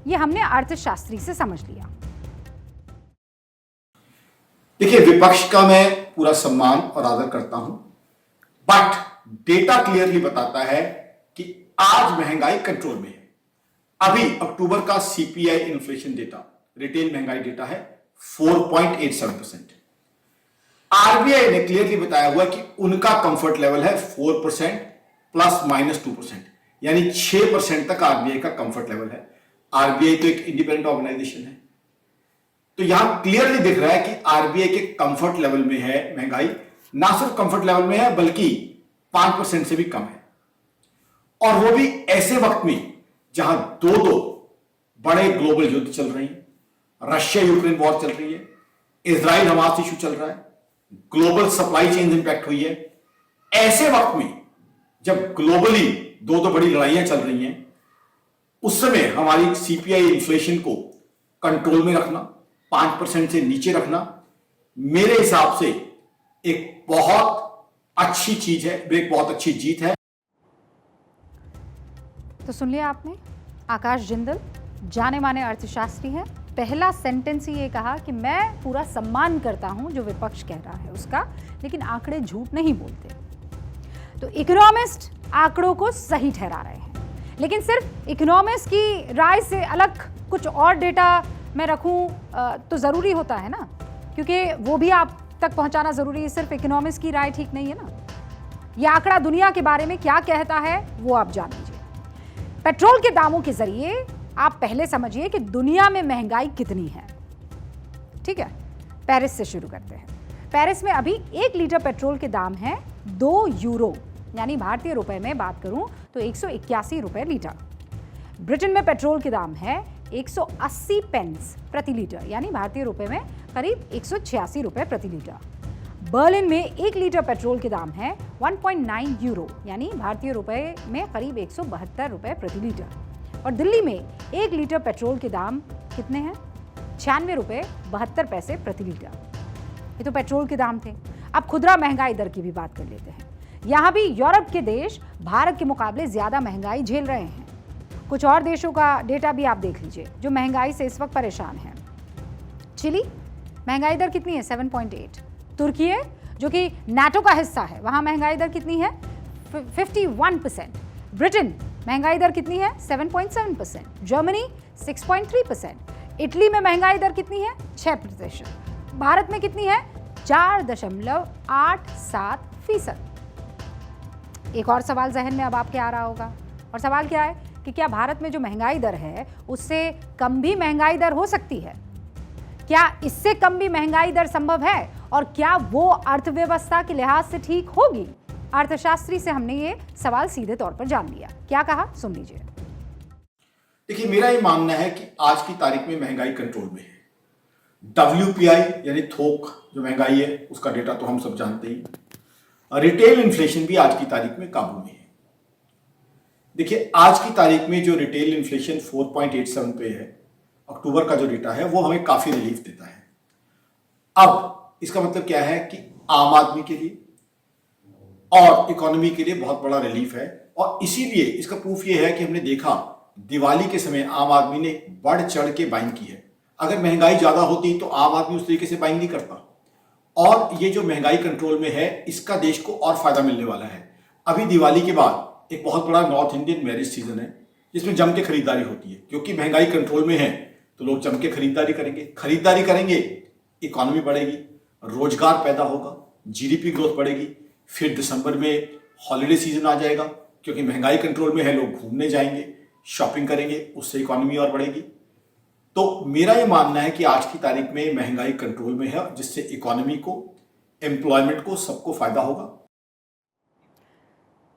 ये हमने अर्थशास्त्री से समझ लिया। देखिए, विपक्ष का मैं पूरा सम्मान और आदर करता हूं, बट डेटा क्लियरली बताता है कि आज महंगाई कंट्रोल में है। अभी अक्टूबर का सीपीआई इन्फ्लेशन डेटा, रिटेल महंगाई डेटा है 4.87%। आरबीआई ने क्लियरली बताया हुआ कि उनका कंफर्ट लेवल है 4% ±2%, यानी 6% तक आरबीआई का कंफर्ट लेवल है। आरबीआई तो एक इंडिपेंडेंट ऑर्गेनाइजेशन है, तो यहां क्लियरली दिख रहा है कि आरबीआई के कंफर्ट लेवल में है महंगाई। ना सिर्फ कंफर्ट लेवल में है, बल्कि 5% से भी कम है, और वो भी ऐसे वक्त में जहां दो बड़े ग्लोबल युद्ध चल रहे हैं। रशिया यूक्रेन वॉर चल रही है, इजराइल हमास इशू चल रहा है, ग्लोबल सप्लाई चेन इंपैक्ट हुई है। ऐसे वक्त में जब ग्लोबली दो बड़ी लड़ाइयां चल रही हैं, उस समय हमारी सीपीआई इन्फ्लेशन को कंट्रोल में रखना, 5% से नीचे रखना, मेरे हिसाब से एक बहुत अच्छी चीज है, एक बहुत अच्छी जीत है। तो सुन लिया आपने, आकाश जिंदल जाने माने अर्थशास्त्री हैं। पहला सेंटेंस ही ये कहा कि मैं पूरा सम्मान करता हूं जो विपक्ष कह रहा है उसका, लेकिन आंकड़े झूठ नहीं बोलते। तो इकोनॉमिस्ट आंकड़ों को सही ठहरा रहे हैं, लेकिन सिर्फ इकोनॉमिस्ट की राय से अलग कुछ और डेटा मैं रखूं तो ज़रूरी होता है ना, क्योंकि वो भी आप तक पहुंचाना ज़रूरी है। सिर्फ इकोनॉमिस्ट की राय ठीक नहीं है ना। ये आंकड़ा दुनिया के बारे में क्या कहता है वो आप जान लीजिए। पेट्रोल के दामों के जरिए आप पहले समझिए कि दुनिया में महंगाई कितनी है। ठीक है, पेरिस से शुरू करते हैं। पेरिस में अभी 1 लीटर पेट्रोल के दाम है 2 यूरो, यानी भारतीय रुपए में बात करूं तो 181 रुपए लीटर। ब्रिटेन में पेट्रोल के दाम है 180 पेंस प्रति लीटर, यानी भारतीय रुपए में करीब 186 रुपए प्रति लीटर। बर्लिन में 1 लीटर पेट्रोल के दाम है 1.9 यूरो, यानी भारतीय रुपए में करीब 172 रुपए प्रति लीटर। और दिल्ली में 1 लीटर पेट्रोल के दाम कितने हैं? 96 रुपए 72 पैसे प्रति लीटर। ये तो पेट्रोल के दाम थे। अब खुदरा महंगाई दर की भी बात कर लेते हैं। यहाँ भी यूरोप के देश भारत के मुकाबले ज्यादा महंगाई झेल रहे हैं। कुछ और देशों का डेटा भी आप देख लीजिए जो महंगाई से इस वक्त परेशान हैं। चिली, महंगाई दर कितनी है? 7.8। तुर्की, जो कि नाटो का हिस्सा है, वहां महंगाई दर कितनी है? 51%। ब्रिटेन, महंगाई दर कितनी है? 7.7%। जर्मनी 6.3%। इटली में महंगाई दर कितनी है? 6%। भारत में कितनी है? 4.87%। एक और सवाल जहन में अब आपके आ रहा होगा, और सवाल क्या है कि क्या भारत में जो महंगाई दर है उससे कम भी महंगाई दर हो सकती है? क्या इससे कम भी महंगाई दर संभव है? और क्या वो अर्थव्यवस्था के लिहाज से ठीक होगी? अर्थशास्त्री से हमने ये सवाल सीधे तौर पर जान लिया। क्या कहा, सुन लीजिए। देखिए, मेरा ये मानना है कि आज की तारीख में महंगाई कंट्रोल में है। WPI यानी थोक जो महंगाई है उसका डेटा तो हम सब जानते ही। रिटेल इन्फ्लेशन भी आज की तारीख में काबू में है। देखिए, आज की तारीख में जो रिटेल इन्फ्लेशन 4.87 पे है, अक्टूबर का जो डेटा है वो हमें काफी रिलीफ देता है। अब इसका मतलब क्या है कि आम आदमी के लिए और इकोनॉमी के लिए बहुत बड़ा रिलीफ है। और इसीलिए इसका प्रूफ ये है कि हमने देखा दिवाली के समय आम आदमी ने बढ़ चढ़ के बाइंग की है। अगर महंगाई ज्यादा होती तो आम आदमी उस तरीके से बाइंग नहीं करता। और ये जो महंगाई कंट्रोल में है इसका देश को और फायदा मिलने वाला है। अभी दिवाली के बाद एक बहुत बड़ा नॉर्थ इंडियन मैरिज सीजन है जिसमें जम के खरीदारी होती है, क्योंकि महंगाई कंट्रोल में है तो लोग जम के खरीदारी करेंगे, इकोनॉमी बढ़ेगी, रोजगार पैदा होगा, GDP ग्रोथ बढ़ेगी। फिर दिसंबर में हॉलीडे सीजन आ जाएगा, क्योंकि महंगाई कंट्रोल में है, लोग घूमने जाएंगे, शॉपिंग करेंगे, उससे इकोनॉमी और बढ़ेगी। तो मेरा ये मानना है कि आज की तारीख में महंगाई कंट्रोल में है, जिससे इकोनॉमी को, एम्प्लॉयमेंट को, सबको फायदा होगा।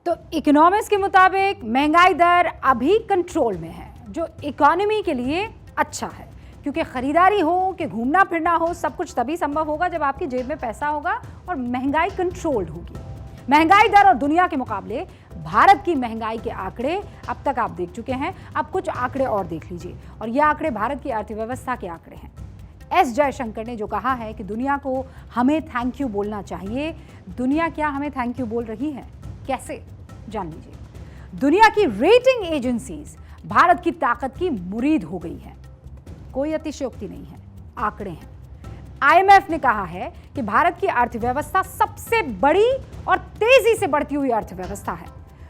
तो इकोनॉमिस्ट के मुताबिक महंगाई दर अभी कंट्रोल में है, जो इकोनॉमी के लिए अच्छा है, क्योंकि खरीदारी हो कि घूमना फिरना हो, सब कुछ तभी संभव होगा जब आपकी जेब में पैसा होगा और महंगाई कंट्रोल्ड होगी। महंगाई दर और दुनिया के मुकाबले भारत की महंगाई के आंकड़े अब तक आप देख चुके हैं। अब कुछ आंकड़े और देख लीजिए, और ये आंकड़े भारत की अर्थव्यवस्था के आंकड़े हैं। एस जयशंकर ने जो कहा है कि दुनिया को हमें थैंक यू बोलना चाहिए, दुनिया क्या हमें थैंक यू बोल रही है? कैसे, जान लीजिए। दुनिया की रेटिंग एजेंसीज भारत की ताकत की मुरीद हो गई है। कोई अतिशयोक्ति नहीं है, आंकड़े हैं। IMF ने कहा है कि भारत की अर्थव्यवस्था सबसे बड़ी और तेजी से बढ़ती हुई अर्थव्यवस्था है,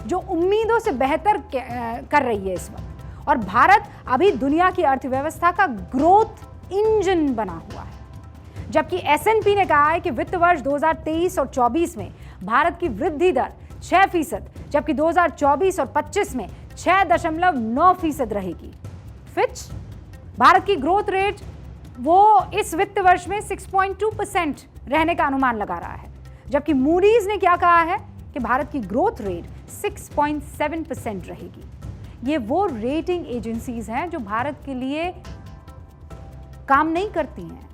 जो उम्मीदों से बेहतर कर रही है इस वक्त। और भारत अभी दुनिया की अर्थव्यवस्था का ग्रोथ इंजन बना हुआ है। जबकि S&P ने कहा है कि वित्त वर्ष 2023 और 24 में भारत की वृद्धि दर 6%, जबकि 2024 और 25 में 6.9% रहेगी। फिच भारत की ग्रोथ रेट वो इस वित्त वर्ष में 6.2% रहने का अनुमान लगा रहा है, जबकि मूडीज ने क्या कहा है कि भारत की ग्रोथ रेट 6.7% रहेगी। ये वो रेटिंग एजेंसीज हैं जो भारत के लिए काम नहीं करती हैं,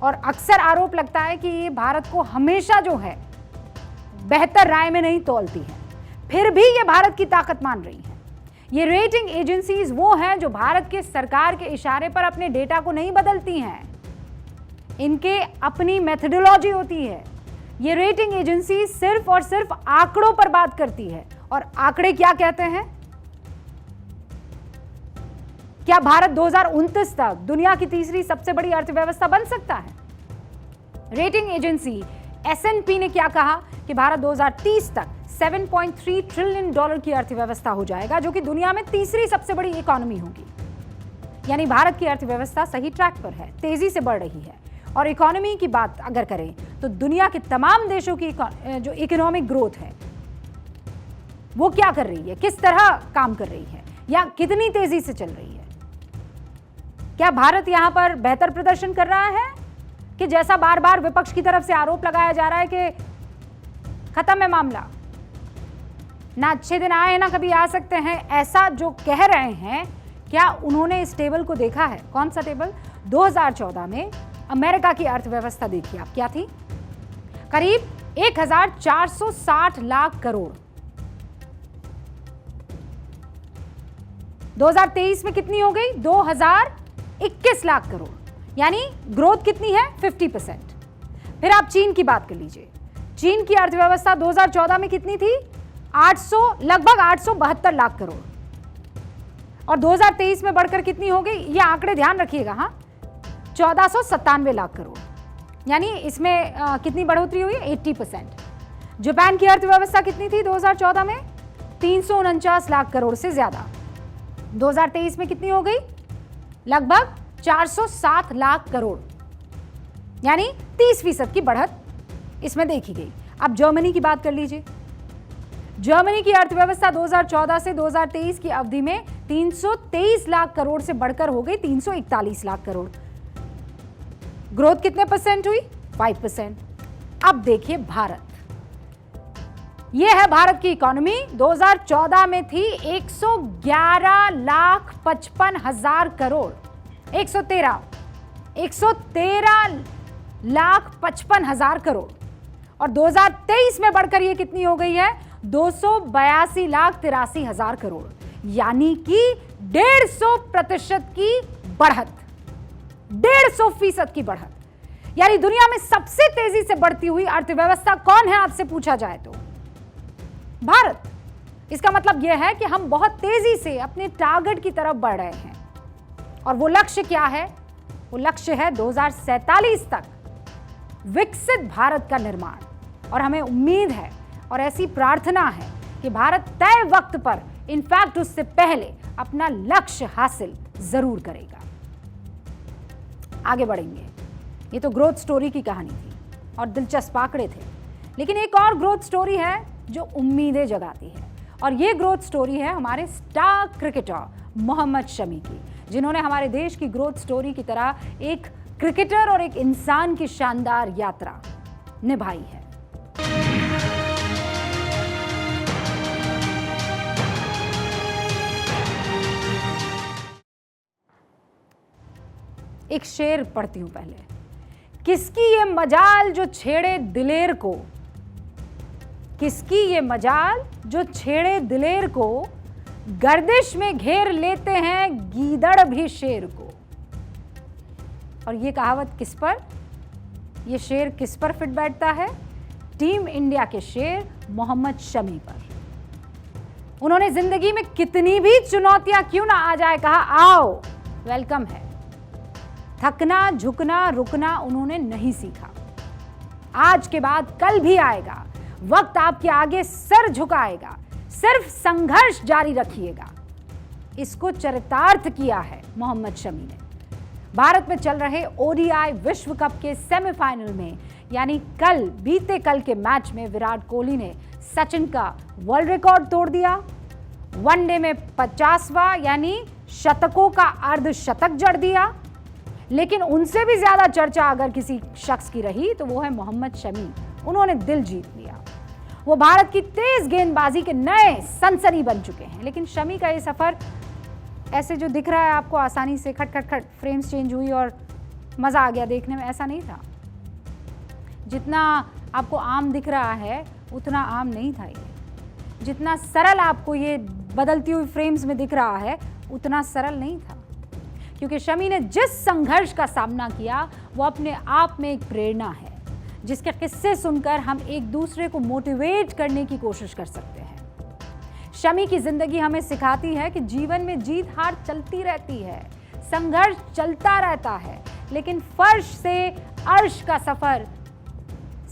और अक्सर आरोप लगता है कि ये भारत को हमेशा जो है बेहतर राय में नहीं तौलती है, फिर भी ये भारत की ताकत मान रही है। ये रेटिंग एजेंसीज वो हैं जो भारत के सरकार के इशारे पर अपने डेटा को नहीं बदलती हैं, इनके अपनी मेथडोलॉजी होती है। ये रेटिंग एजेंसी सिर्फ और सिर्फ आंकड़ों पर बात करती है, और आंकड़े क्या कहते हैं? क्या भारत 2029 तक दुनिया की तीसरी सबसे बड़ी अर्थव्यवस्था बन सकता है? रेटिंग एजेंसी S&P ने क्या कहा कि भारत 2030 तक $7.3 ट्रिलियन की अर्थव्यवस्था हो जाएगा, जो कि दुनिया में तीसरी सबसे बड़ी इकोनॉमी होगी। यानी भारत की अर्थव्यवस्था सही ट्रैक पर है, तेजी से बढ़ रही है। और इकोनॉमी की बात अगर करें तो दुनिया के तमाम देशों की जो इकोनॉमिक ग्रोथ है वो क्या कर रही है, किस तरह काम कर रही है, या कितनी तेजी से चल रही है? क्या भारत यहां पर बेहतर प्रदर्शन कर रहा है कि जैसा बार बार विपक्ष की तरफ से आरोप लगाया जा रहा है कि खत्म है मामला, ना अच्छे दिन आए ना कभी आ सकते हैं, ऐसा जो कह रहे हैं, क्या उन्होंने इस टेबल को देखा है? कौन सा टेबल? 2014 में अमेरिका की अर्थव्यवस्था देखिए आप, क्या थी? करीब 1460 लाख करोड़। 2023 में कितनी हो गई? 2021 लाख करोड़, यानी ग्रोथ कितनी है? 50%। फिर आप चीन की बात कर लीजिए। चीन की अर्थव्यवस्था 2014 में कितनी थी? लगभग 872 लाख करोड़, और 2023 में बढ़कर कितनी हो गई? ये आंकड़े ध्यान रखिएगा, हाँ, 1497 लाख करोड़, यानी इसमें कितनी बढ़ोतरी हुई? 80%। जापान की अर्थव्यवस्था कितनी थी 2014 में? 349 लाख करोड़ से ज्यादा। 2023 में कितनी हो गई? लगभग 407 लाख करोड़, यानी 30% की बढ़त इसमें देखी गई। अब जर्मनी की बात कर लीजिए। जर्मनी की अर्थव्यवस्था 2014 से 2023 की अवधि में 323 लाख करोड़ से बढ़कर हो गई 341 लाख करोड़। ग्रोथ कितने परसेंट हुई? 5%। अब देखिए भारत, यह है भारत की इकोनॉमी। 2014 में थी 111 लाख 55 हजार करोड़, 113 लाख 55 हजार करोड़, और 2023 में बढ़कर ये कितनी हो गई है? 282 लाख 83 हजार करोड़, यानी कि 150% की बढ़त, 150% की बढ़त। यानी दुनिया में सबसे तेजी से बढ़ती हुई अर्थव्यवस्था कौन है आपसे पूछा जाए तो भारत। इसका मतलब यह है कि हम बहुत तेजी से अपने टारगेट की तरफ बढ़ रहे हैं, और वो लक्ष्य क्या है? वो लक्ष्य है 2047 तक विकसित भारत का निर्माण। और हमें उम्मीद है और ऐसी प्रार्थना है कि भारत तय वक्त पर, इनफैक्ट उससे पहले, अपना लक्ष्य हासिल जरूर करेगा। आगे बढ़ेंगे। ये तो ग्रोथ स्टोरी की कहानी थी और दिलचस्प आंकड़े थे, लेकिन एक और ग्रोथ स्टोरी है जो उम्मीदें जगाती है, और ये ग्रोथ स्टोरी है हमारे स्टार क्रिकेटर मोहम्मद शमी की, जिन्होंने हमारे देश की ग्रोथ स्टोरी की तरह एक क्रिकेटर और एक इंसान की शानदार यात्रा निभाई है। एक शेर पढ़ती हूं पहले। किसकी ये मजाल जो छेड़े दिलेर को, किसकी ये मजाल जो छेड़े दिलेर को, गर्दिश में घेर लेते हैं गीदड़ भी शेर को। और ये कहावत किस पर, ये शेर किस पर फिट बैठता है? टीम इंडिया के शेर मोहम्मद शमी पर। उन्होंने जिंदगी में कितनी भी चुनौतियां क्यों ना आ जाए, कहा आओ, वेलकम है। थकना, झुकना, रुकना उन्होंने नहीं सीखा। आज के बाद कल भी आएगा, वक्त आपके आगे सर झुकाएगा, सिर्फ संघर्ष जारी रखिएगा। इसको चरितार्थ किया है मोहम्मद शमी ने। भारत में चल रहे ओडीआई विश्व कप के सेमीफाइनल में, यानी कल, बीते कल के मैच में विराट कोहली ने सचिन का वर्ल्ड रिकॉर्ड तोड़ दिया। वनडे में 50वां यानी शतकों का अर्धशतक जड़ दिया। लेकिन उनसे भी ज्यादा चर्चा अगर किसी शख्स की रही तो वो है मोहम्मद शमी। उन्होंने दिल जीत लिया। वो भारत की तेज गेंदबाजी के नए सनसनी बन चुके हैं। लेकिन शमी का ये सफर ऐसे जो दिख रहा है आपको आसानी से, खट खट खट फ्रेम्स चेंज हुई और मजा आ गया देखने में, ऐसा नहीं था। जितना आपको आम दिख रहा है उतना आम नहीं था ये। जितना सरल आपको ये बदलती हुई फ्रेम्स में दिख रहा है उतना सरल नहीं था, क्योंकि शमी ने जिस संघर्ष का सामना किया वो अपने आप में एक प्रेरणा है, जिसके किस्से सुनकर हम एक दूसरे को मोटिवेट करने की कोशिश कर सकते हैं। शमी की जिंदगी हमें सिखाती है कि जीवन में जीत हार चलती रहती है, संघर्ष चलता रहता है, लेकिन फर्श से अर्श का सफर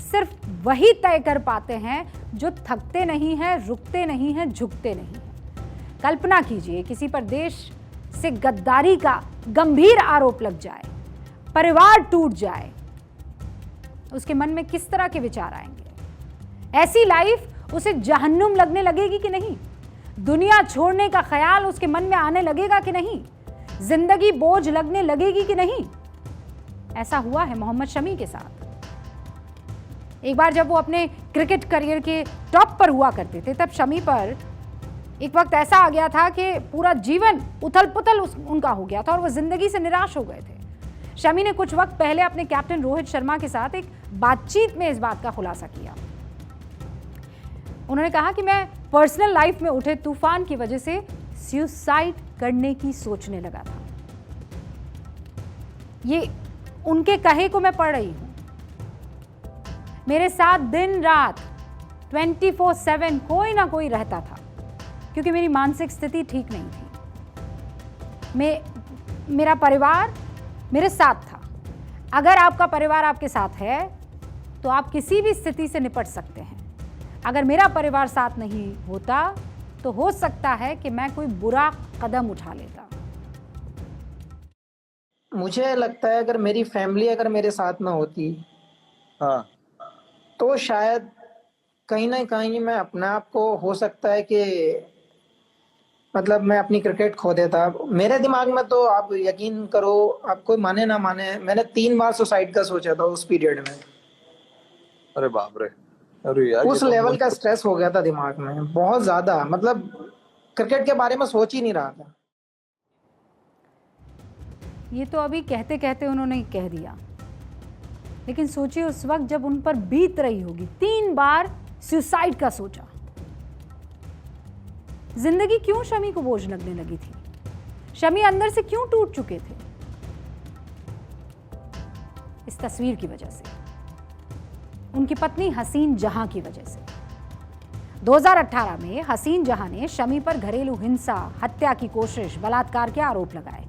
सिर्फ वही तय कर पाते हैं जो थकते नहीं हैं, रुकते नहीं हैं, झुकते नहीं हैं। कल्पना कीजिए किसी पर देश से गद्दारी का गंभीर आरोप लग जाए, परिवार टूट जाए, उसके मन में किस तरह के विचार आएंगे? ऐसी लाइफ उसे जहन्नुम लगने लगेगी कि नहीं? दुनिया छोड़ने का ख्याल उसके मन में आने लगेगा कि नहीं? जिंदगी बोझ लगने लगेगी कि नहीं? ऐसा हुआ है मोहम्मद शमी के साथ। एक बार जब वो अपने क्रिकेट करियर के टॉप पर हुआ करते थे, तब शमी पर एक वक्त ऐसा आ गया था कि पूरा जीवन उथल पुथल उनका हो गया था और वो जिंदगी से निराश हो गए थे। शमी ने कुछ वक्त पहले अपने कैप्टन रोहित शर्मा के साथ एक बातचीत में इस बात का खुलासा किया। उन्होंने कहा कि मैं पर्सनल लाइफ में उठे तूफान की वजह से सुसाइड करने की सोचने लगा था। ये उनके कहे को मैं पढ़ रही हूं। मेरे साथ दिन रात 24/7 कोई ना कोई रहता था क्योंकि मेरी मानसिक स्थिति ठीक नहीं थी। मेरा परिवार मेरे साथ था। अगर आपका परिवार आपके साथ है तो आप किसी भी स्थिति से निपट सकते हैं। अगर मेरा परिवार साथ नहीं होता तो हो सकता है कि मैं कोई बुरा कदम उठा लेता। मुझे लगता है अगर मेरी फैमिली अगर मेरे साथ ना होती, हाँ, तो शायद कहीं ना कहीं मैं अपने आप को, हो सकता है कि मतलब मैं अपनी क्रिकेट खो देता। मेरे दिमाग में तो आप यकीन करो, आप कोई माने ना माने, मैंने 3 बार सुसाइड का सोचा था उस पीरियड में। अरे बाप रे, अरे यार, उस लेवल का स्ट्रेस हो गया था दिमाग में, बहुत ज्यादा। मतलब क्रिकेट के बारे में सोच ही नहीं रहा था। ये तो अभी कहते कहते उन्होंने कह दिया, लेकिन सोचिए उस वक्त जब उन पर बीत रही होगी। 3 बार सुसाइड का सोचा। जिंदगी क्यों शमी को बोझ लगने लगी थी? शमी अंदर से क्यों टूट चुके थे? इस तस्वीर की वजह से, उनकी पत्नी हसीन जहां की वजह से। 2018 में हसीन जहां ने शमी पर घरेलू हिंसा, हत्या की कोशिश, बलात्कार के आरोप लगाए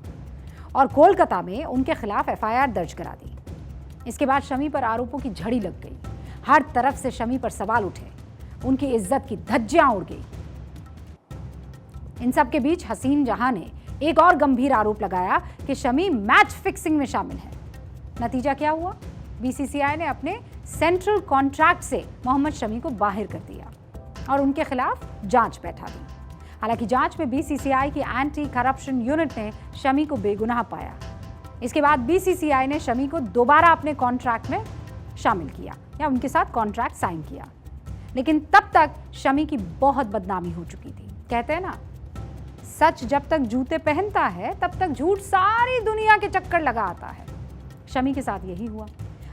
और कोलकाता में उनके खिलाफ एफआईआर दर्ज करा दी। इसके बाद शमी पर आरोपों की झड़ी लग गई। हर तरफ से शमी पर सवाल उठे, उनकी इज्जत की धज्जियां उड़ गई। इन सब के बीच हसीन जहां ने एक और गंभीर आरोप लगाया कि शमी मैच फिक्सिंग में शामिल है। नतीजा क्या हुआ? बीसीसीआई ने अपने सेंट्रल कॉन्ट्रैक्ट से मोहम्मद शमी को बाहर कर दिया और उनके खिलाफ जांच बैठा दी। हालांकि जांच में बीसीसीआई की एंटी करप्शन यूनिट ने शमी को बेगुनाह पाया। इसके बाद बीसीसीआई ने शमी को दोबारा अपने कॉन्ट्रैक्ट में शामिल किया या उनके साथ कॉन्ट्रैक्ट साइन किया। लेकिन तब तक शमी की बहुत बदनामी हो चुकी थी। कहते हैं ना, सच जब तक जूते पहनता है तब तक झूठ सारी दुनिया के चक्कर लगा आता है। शमी के साथ यही हुआ।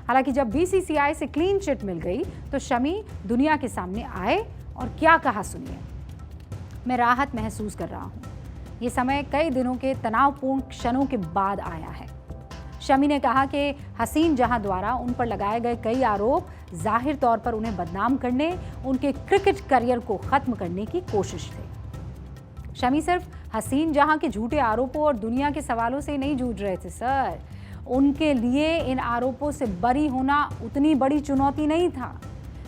हालांकि जब बीसीसीआई से क्लीन चिट मिल गई तो शमी दुनिया के सामने आए और क्या कहा सुनिए। मैं राहत महसूस कर रहा हूं। ये समय कई दिनों के तनावपूर्ण क्षणों के बाद आया है। शमी ने कहा कि हसीन जहां द्वारा उन पर लगाए गए कई आरोप जाहिर तौर पर उन्हें बदनाम करने, उनके क्रिकेट करियर को खत्म करने की कोशिश थे। शमी सिर्फ हसीन जहां के झूठे आरोपों और दुनिया के सवालों से नहीं जूझ रहे थे सर। उनके लिए इन आरोपों से बरी होना उतनी बड़ी चुनौती नहीं था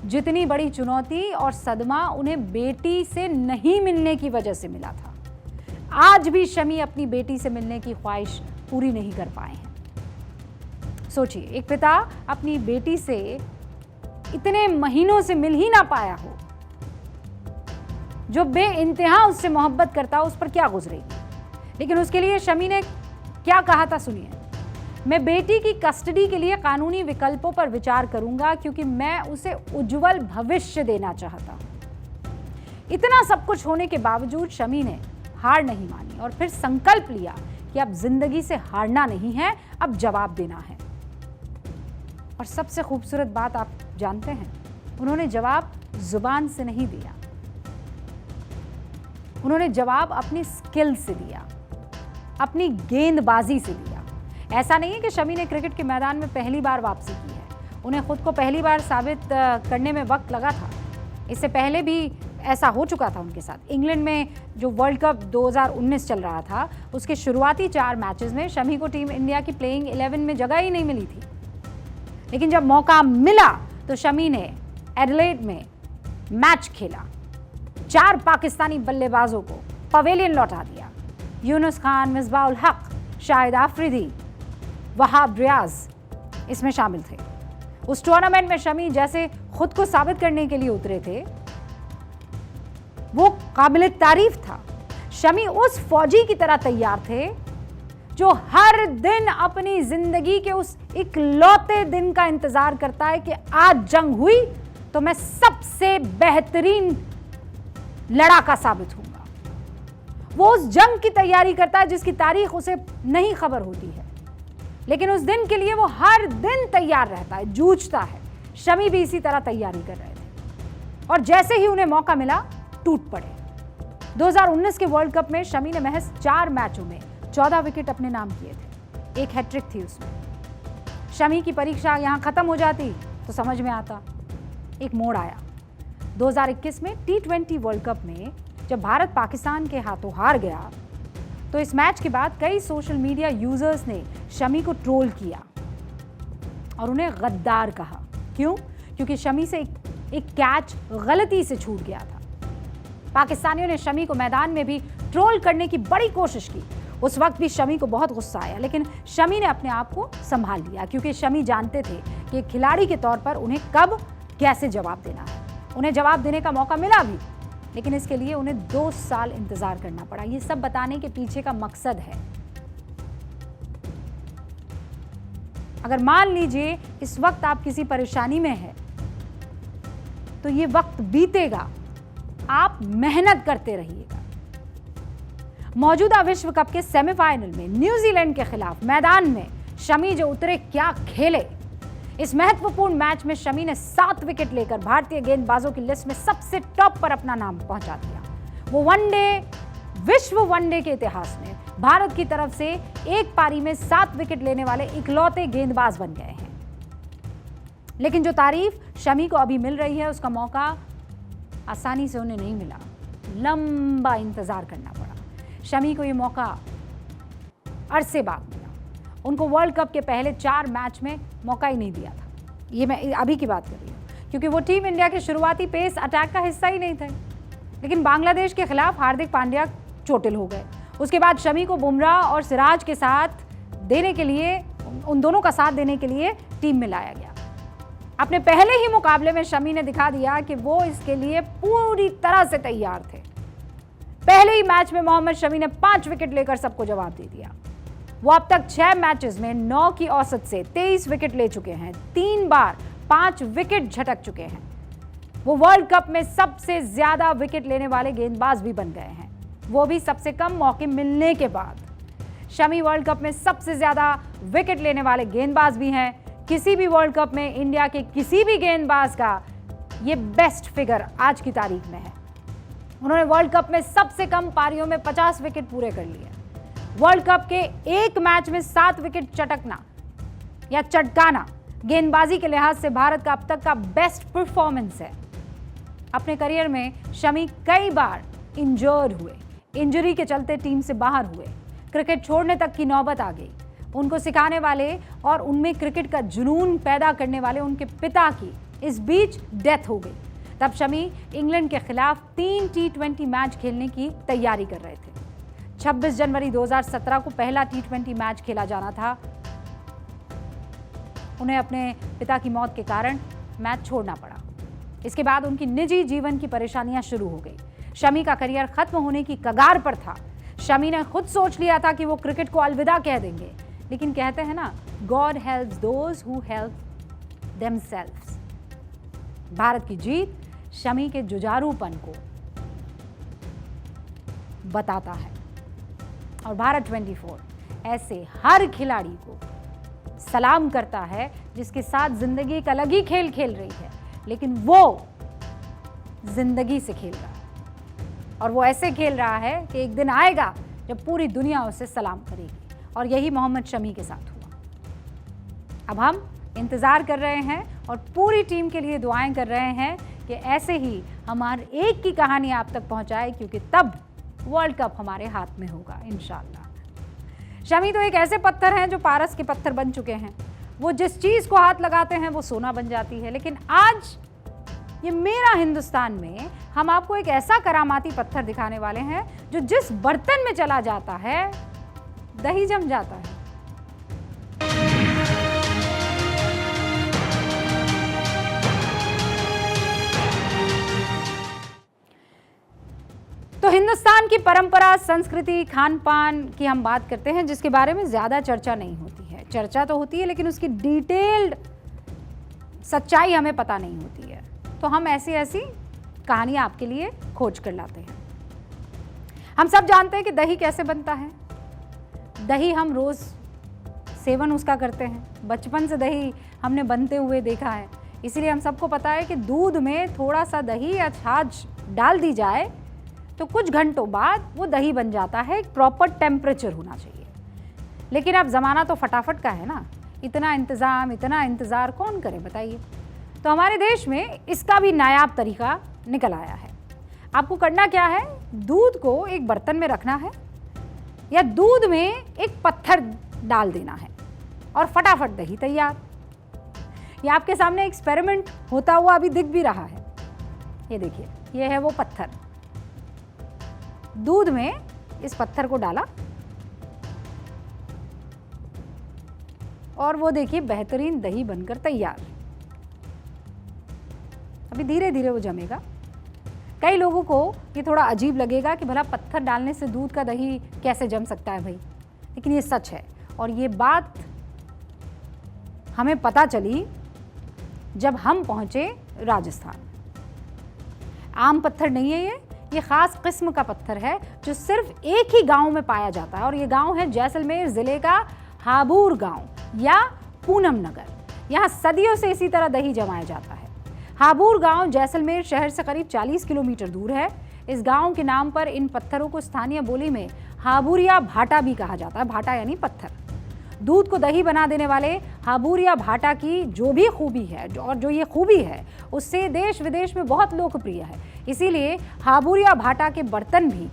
जितनी बड़ी चुनौती और सदमा उन्हें बेटी से नहीं मिलने की वजह से मिला था। आज भी शमी अपनी बेटी से मिलने की ख्वाहिश पूरी नहीं कर पाए हैं। सोचिए, एक पिता अपनी बेटी से इतने महीनों से मिल ही ना पाया हो, जो बेइंतहा उससे मोहब्बत करता हो, उस पर क्या गुजरेगी। लेकिन उसके लिए शमी ने क्या कहा था सुनिए। मैं बेटी की कस्टडी के लिए कानूनी विकल्पों पर विचार करूंगा क्योंकि मैं उसे उज्जवल भविष्य देना चाहता हूं। इतना सब कुछ होने के बावजूद शमी ने हार नहीं मानी और फिर संकल्प लिया कि अब जिंदगी से हारना नहीं है, अब जवाब देना है। और सबसे खूबसूरत बात आप जानते हैं, उन्होंने जवाब जुबान से नहीं दिया, उन्होंने जवाब अपनी स्किल से दिया, अपनी गेंदबाजी से दिया। ऐसा नहीं है कि शमी ने क्रिकेट के मैदान में पहली बार वापसी की है। उन्हें खुद को पहली बार साबित करने में वक्त लगा था। इससे पहले भी ऐसा हो चुका था उनके साथ। इंग्लैंड में जो वर्ल्ड कप 2019 चल रहा था, उसके शुरुआती 4 मैचेस में शमी को टीम इंडिया की प्लेइंग 11 में जगह ही नहीं मिली थी। लेकिन जब मौका मिला तो शमी ने एडिलेड में मैच खेला, 4 पाकिस्तानी बल्लेबाजों को पवेलियन लौटा दिया। यूनुस खान, मिसबाह उल हक, शाहिद आफरीदी, वहाब रियाज इसमें शामिल थे। उस टूर्नामेंट में शमी जैसे खुद को साबित करने के लिए उतरे थे, वो काबिल तारीफ था। शमी उस फौजी की तरह तैयार थे जो हर दिन अपनी जिंदगी के उस इकलौते दिन का इंतजार करता है कि आज जंग हुई तो मैं सबसे बेहतरीन लड़ाका साबित हूंगा। वो उस जंग की तैयारी करता है जिसकी तारीख उसे नहीं खबर होती है, लेकिन उस दिन के लिए वो हर दिन तैयार रहता है, जूझता है। शमी भी इसी तरह तैयारी कर रहे थे और जैसे ही उन्हें मौका मिला टूट पड़े। 2019 के वर्ल्ड कप में शमी ने महज 4 मैचों में 14 विकेट अपने नाम किए थे। एक हैट्रिक थी उसमें। शमी की परीक्षा यहां खत्म हो जाती तो समझ में आता। एक मोड़ आया 2021 में T20 वर्ल्ड कप में, जब भारत पाकिस्तान के हाथों हार गया तो इस मैच के बाद कई सोशल मीडिया यूजर्स ने शमी को ट्रोल किया और उन्हें गद्दार कहा। क्यों? क्योंकि शमी से एक कैच गलती से छूट गया था। पाकिस्तानियों ने शमी को मैदान में भी ट्रोल करने की बड़ी कोशिश की। उस वक्त भी शमी को बहुत गुस्सा आया, लेकिन शमी ने अपने आप को संभाल लिया, क्योंकि शमी जानते थे कि खिलाड़ी के तौर पर उन्हें कब कैसे जवाब देना है। उन्हें जवाब देने का मौका मिला भी, लेकिन इसके लिए उन्हें 2 साल इंतजार करना पड़ा। ये सब बताने के पीछे का मकसद है, अगर मान लीजिए इस वक्त आप किसी परेशानी में हैं, तो ये वक्त बीतेगा, आप मेहनत करते रहिएगा। मौजूदा विश्व कप के सेमीफाइनल में न्यूजीलैंड के खिलाफ मैदान में शमी जो उतरे, क्या खेले। इस महत्वपूर्ण मैच में शमी ने 7 विकेट लेकर भारतीय गेंदबाजों की लिस्ट में सबसे टॉप पर अपना नाम पहुंचा दिया। वो विश्व वनडे के इतिहास में भारत की तरफ से एक पारी में 7 विकेट लेने वाले इकलौते गेंदबाज बन गए हैं। लेकिन जो तारीफ शमी को अभी मिल रही है, उसका मौका आसानी से उन्हें नहीं मिला। लंबा इंतजार करना पड़ा। शमी को ये मौका अरसे बाद मिला। उनको वर्ल्ड कप के पहले 4 मैच में मौका ही नहीं दिया था। ये मैं अभी की बात कर रही हूँ, क्योंकि वो टीम इंडिया के शुरुआती पेस अटैक का हिस्सा ही नहीं थे। लेकिन बांग्लादेश के खिलाफ हार्दिक पांड्या चोटिल हो गए। उसके बाद शमी को बुमराह और सिराज के साथ देने के लिए, उन दोनों का साथ देने के लिए टीम में लाया गया। अपने पहले ही मुकाबले में शमी ने दिखा दिया कि वो इसके लिए पूरी तरह से तैयार थे। पहले ही मैच में मोहम्मद शमी ने 5 विकेट लेकर सबको जवाब दे दिया। वो अब तक 6 मैचेस में 9 की औसत से 23 विकेट ले चुके हैं। 3 बार 5 विकेट झटक चुके हैं। वो वर्ल्ड कप में सबसे ज्यादा विकेट लेने वाले गेंदबाज भी बन गए हैं, वो भी सबसे कम मौके मिलने के बाद। शमी वर्ल्ड कप में सबसे ज्यादा विकेट लेने वाले गेंदबाज भी हैं। किसी भी वर्ल्ड कप में इंडिया के किसी भी गेंदबाज का ये बेस्ट फिगर आज की तारीख में है। उन्होंने वर्ल्ड कप में सबसे कम पारियों में 50 विकेट पूरे कर लिए। वर्ल्ड कप के एक मैच में 7 विकेट चटकना या चटकाना गेंदबाजी के लिहाज से भारत का अब तक का बेस्ट परफॉर्मेंस है। अपने करियर में शमी कई बार इंजर्ड हुए, इंजरी के चलते टीम से बाहर हुए, क्रिकेट छोड़ने तक की नौबत आ गई। उनको सिखाने वाले और उनमें क्रिकेट का जुनून पैदा करने वाले उनके पिता की इस बीच डेथ हो गई। तब शमी इंग्लैंड के खिलाफ 3 T20 मैच खेलने की तैयारी कर रहे थे। 26 जनवरी 2017 को पहला T20 मैच खेला जाना था। उन्हें अपने पिता की मौत के कारण मैच छोड़ना पड़ा। इसके बाद उनकी निजी जीवन की परेशानियां शुरू हो गई। शमी का करियर खत्म होने की कगार पर था। शमी ने खुद सोच लिया था कि वो क्रिकेट को अलविदा कह देंगे, लेकिन कहते हैं ना, God helps those who help themselves. Bharat की जीत शमी के जुझारूपन को बताता है और भारत 24 ऐसे हर खिलाड़ी को सलाम करता है जिसके साथ जिंदगी एक अलग ही खेल खेल रही है, लेकिन वो जिंदगी से खेल रहा है और वो ऐसे खेल रहा है कि एक दिन आएगा जब पूरी दुनिया उसे सलाम करेगी, और यही मोहम्मद शमी के साथ हुआ। अब हम इंतजार कर रहे हैं और पूरी टीम के लिए दुआएं कर रहे हैं कि ऐसे ही हमारे एक की कहानी आप तक पहुंचाए, क्योंकि तब वर्ल्ड कप हमारे हाथ में होगा इंशाल्लाह। शमी तो एक ऐसे पत्थर हैं जो पारस के पत्थर बन चुके हैं। वो जिस चीज को हाथ लगाते हैं वो सोना बन जाती है। लेकिन आज ये मेरा हिंदुस्तान में हम आपको एक ऐसा करामाती पत्थर दिखाने वाले हैं जो जिस बर्तन में चला जाता है दही जम जाता है। हिंदुस्तान की परंपरा, संस्कृति, खान पान की हम बात करते हैं जिसके बारे में ज़्यादा चर्चा नहीं होती है। चर्चा तो होती है लेकिन उसकी डिटेल्ड सच्चाई हमें पता नहीं होती है। तो हम ऐसी ऐसी कहानियाँ आपके लिए खोज कर लाते हैं। हम सब जानते हैं कि दही कैसे बनता है। दही हम रोज़ सेवन उसका करते हैं। बचपन से दही हमने बनते हुए देखा है, इसीलिए हम सबको पता है कि दूध में थोड़ा सा दही या छाछ डाल दी जाए तो कुछ घंटों बाद वो दही बन जाता है। एक प्रॉपर टेम्परेचर होना चाहिए। लेकिन अब ज़माना तो फटाफट का है ना, इतना इंतज़ाम, इतना इंतज़ार कौन करे बताइए। तो हमारे देश में इसका भी नायाब तरीका निकल आया है। आपको करना क्या है, दूध को एक बर्तन में रखना है या दूध में एक पत्थर डाल देना है और फटाफट दही तैयार। ये आपके सामने एक्सपेरिमेंट होता हुआ अभी दिख भी रहा है। ये देखिए, ये है वो पत्थर। दूध में इस पत्थर को डाला और वो देखिए बेहतरीन दही बनकर तैयार। अभी धीरे धीरे वो जमेगा। कई लोगों को ये थोड़ा अजीब लगेगा कि भला पत्थर डालने से दूध का दही कैसे जम सकता है भाई, लेकिन ये सच है। और ये बात हमें पता चली जब हम पहुंचे राजस्थान। आम पत्थर नहीं है ये खास किस्म का पत्थर है जो सिर्फ एक ही गांव में पाया जाता है और ये गांव है जैसलमेर जिले का हाबूर गांव या पूनम नगर। यहाँ सदियों से इसी तरह दही जमाया जाता है। हाबूर गांव जैसलमेर शहर से करीब 40 किलोमीटर दूर है। इस गांव के नाम पर इन पत्थरों को स्थानीय बोली में हाबूरिया भाटा भी कहा जाता है। भाटा यानी पत्थर। दूध को दही बना देने वाले हाबूरिया भाटा की जो भी खूबी है और जो ये खूबी है उससे देश विदेश में बहुत लोकप्रिय है। इसीलिए हाबूरिया भाटा के बर्तन भी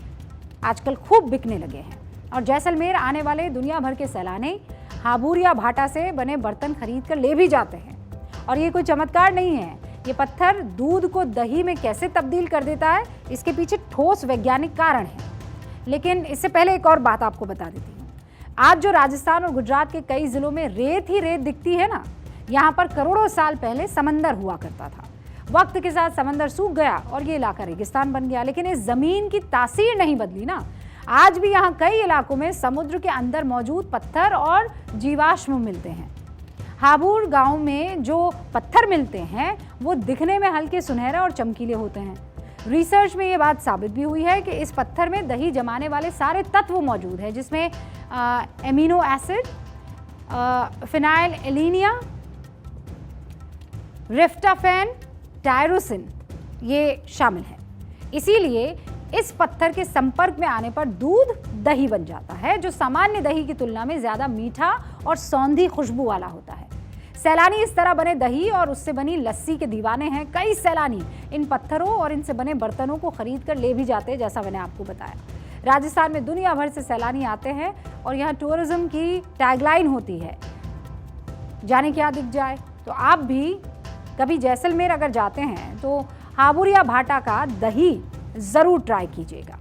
आजकल खूब बिकने लगे हैं और जैसलमेर आने वाले दुनिया भर के सैलानी हाबूरिया भाटा से बने बर्तन खरीद कर ले भी जाते हैं। और ये कोई चमत्कार नहीं है, ये पत्थर दूध को दही में कैसे तब्दील कर देता है, इसके पीछे ठोस वैज्ञानिक कारण है। लेकिन इससे पहले एक और बात आपको बता देती हूँ। आज जो राजस्थान और गुजरात के कई जिलों में रेत ही रेत दिखती है ना, यहाँ पर करोड़ों साल पहले समंदर हुआ करता था। वक्त के साथ समंदर सूख गया और ये इलाका रेगिस्तान बन गया, लेकिन इस जमीन की तासीर नहीं बदली ना। आज भी यहाँ कई इलाकों में समुद्र के अंदर मौजूद पत्थर और जीवाश्म मिलते हैं। हाबूर गांव में जो पत्थर मिलते हैं वो दिखने में हल्के सुनहरे और चमकीले होते हैं। रिसर्च में ये बात साबित भी हुई है कि इस पत्थर में दही जमाने वाले सारे तत्व मौजूद हैं, जिसमें एमिनो एसिड, फिनाइल एलिनिया, रिफ्टाफेन, टायरोसिन ये शामिल है। इसीलिए इस पत्थर के संपर्क में आने पर दूध दही बन जाता है, जो सामान्य दही की तुलना में ज़्यादा मीठा और सौंधी खुशबू वाला होता है। सैलानी इस तरह बने दही और उससे बनी लस्सी के दीवाने हैं। कई सैलानी इन पत्थरों और इनसे बने बर्तनों को खरीद कर ले भी जाते हैं, जैसा मैंने आपको बताया। राजस्थान में दुनिया भर से सैलानी आते हैं और यहाँ टूरिज्म की टैगलाइन होती है, जाने क्या दिख जाए। तो आप भी कभी जैसलमेर अगर जाते हैं तो हाबूरिया भाटा का दही ज़रूर ट्राई कीजिएगा।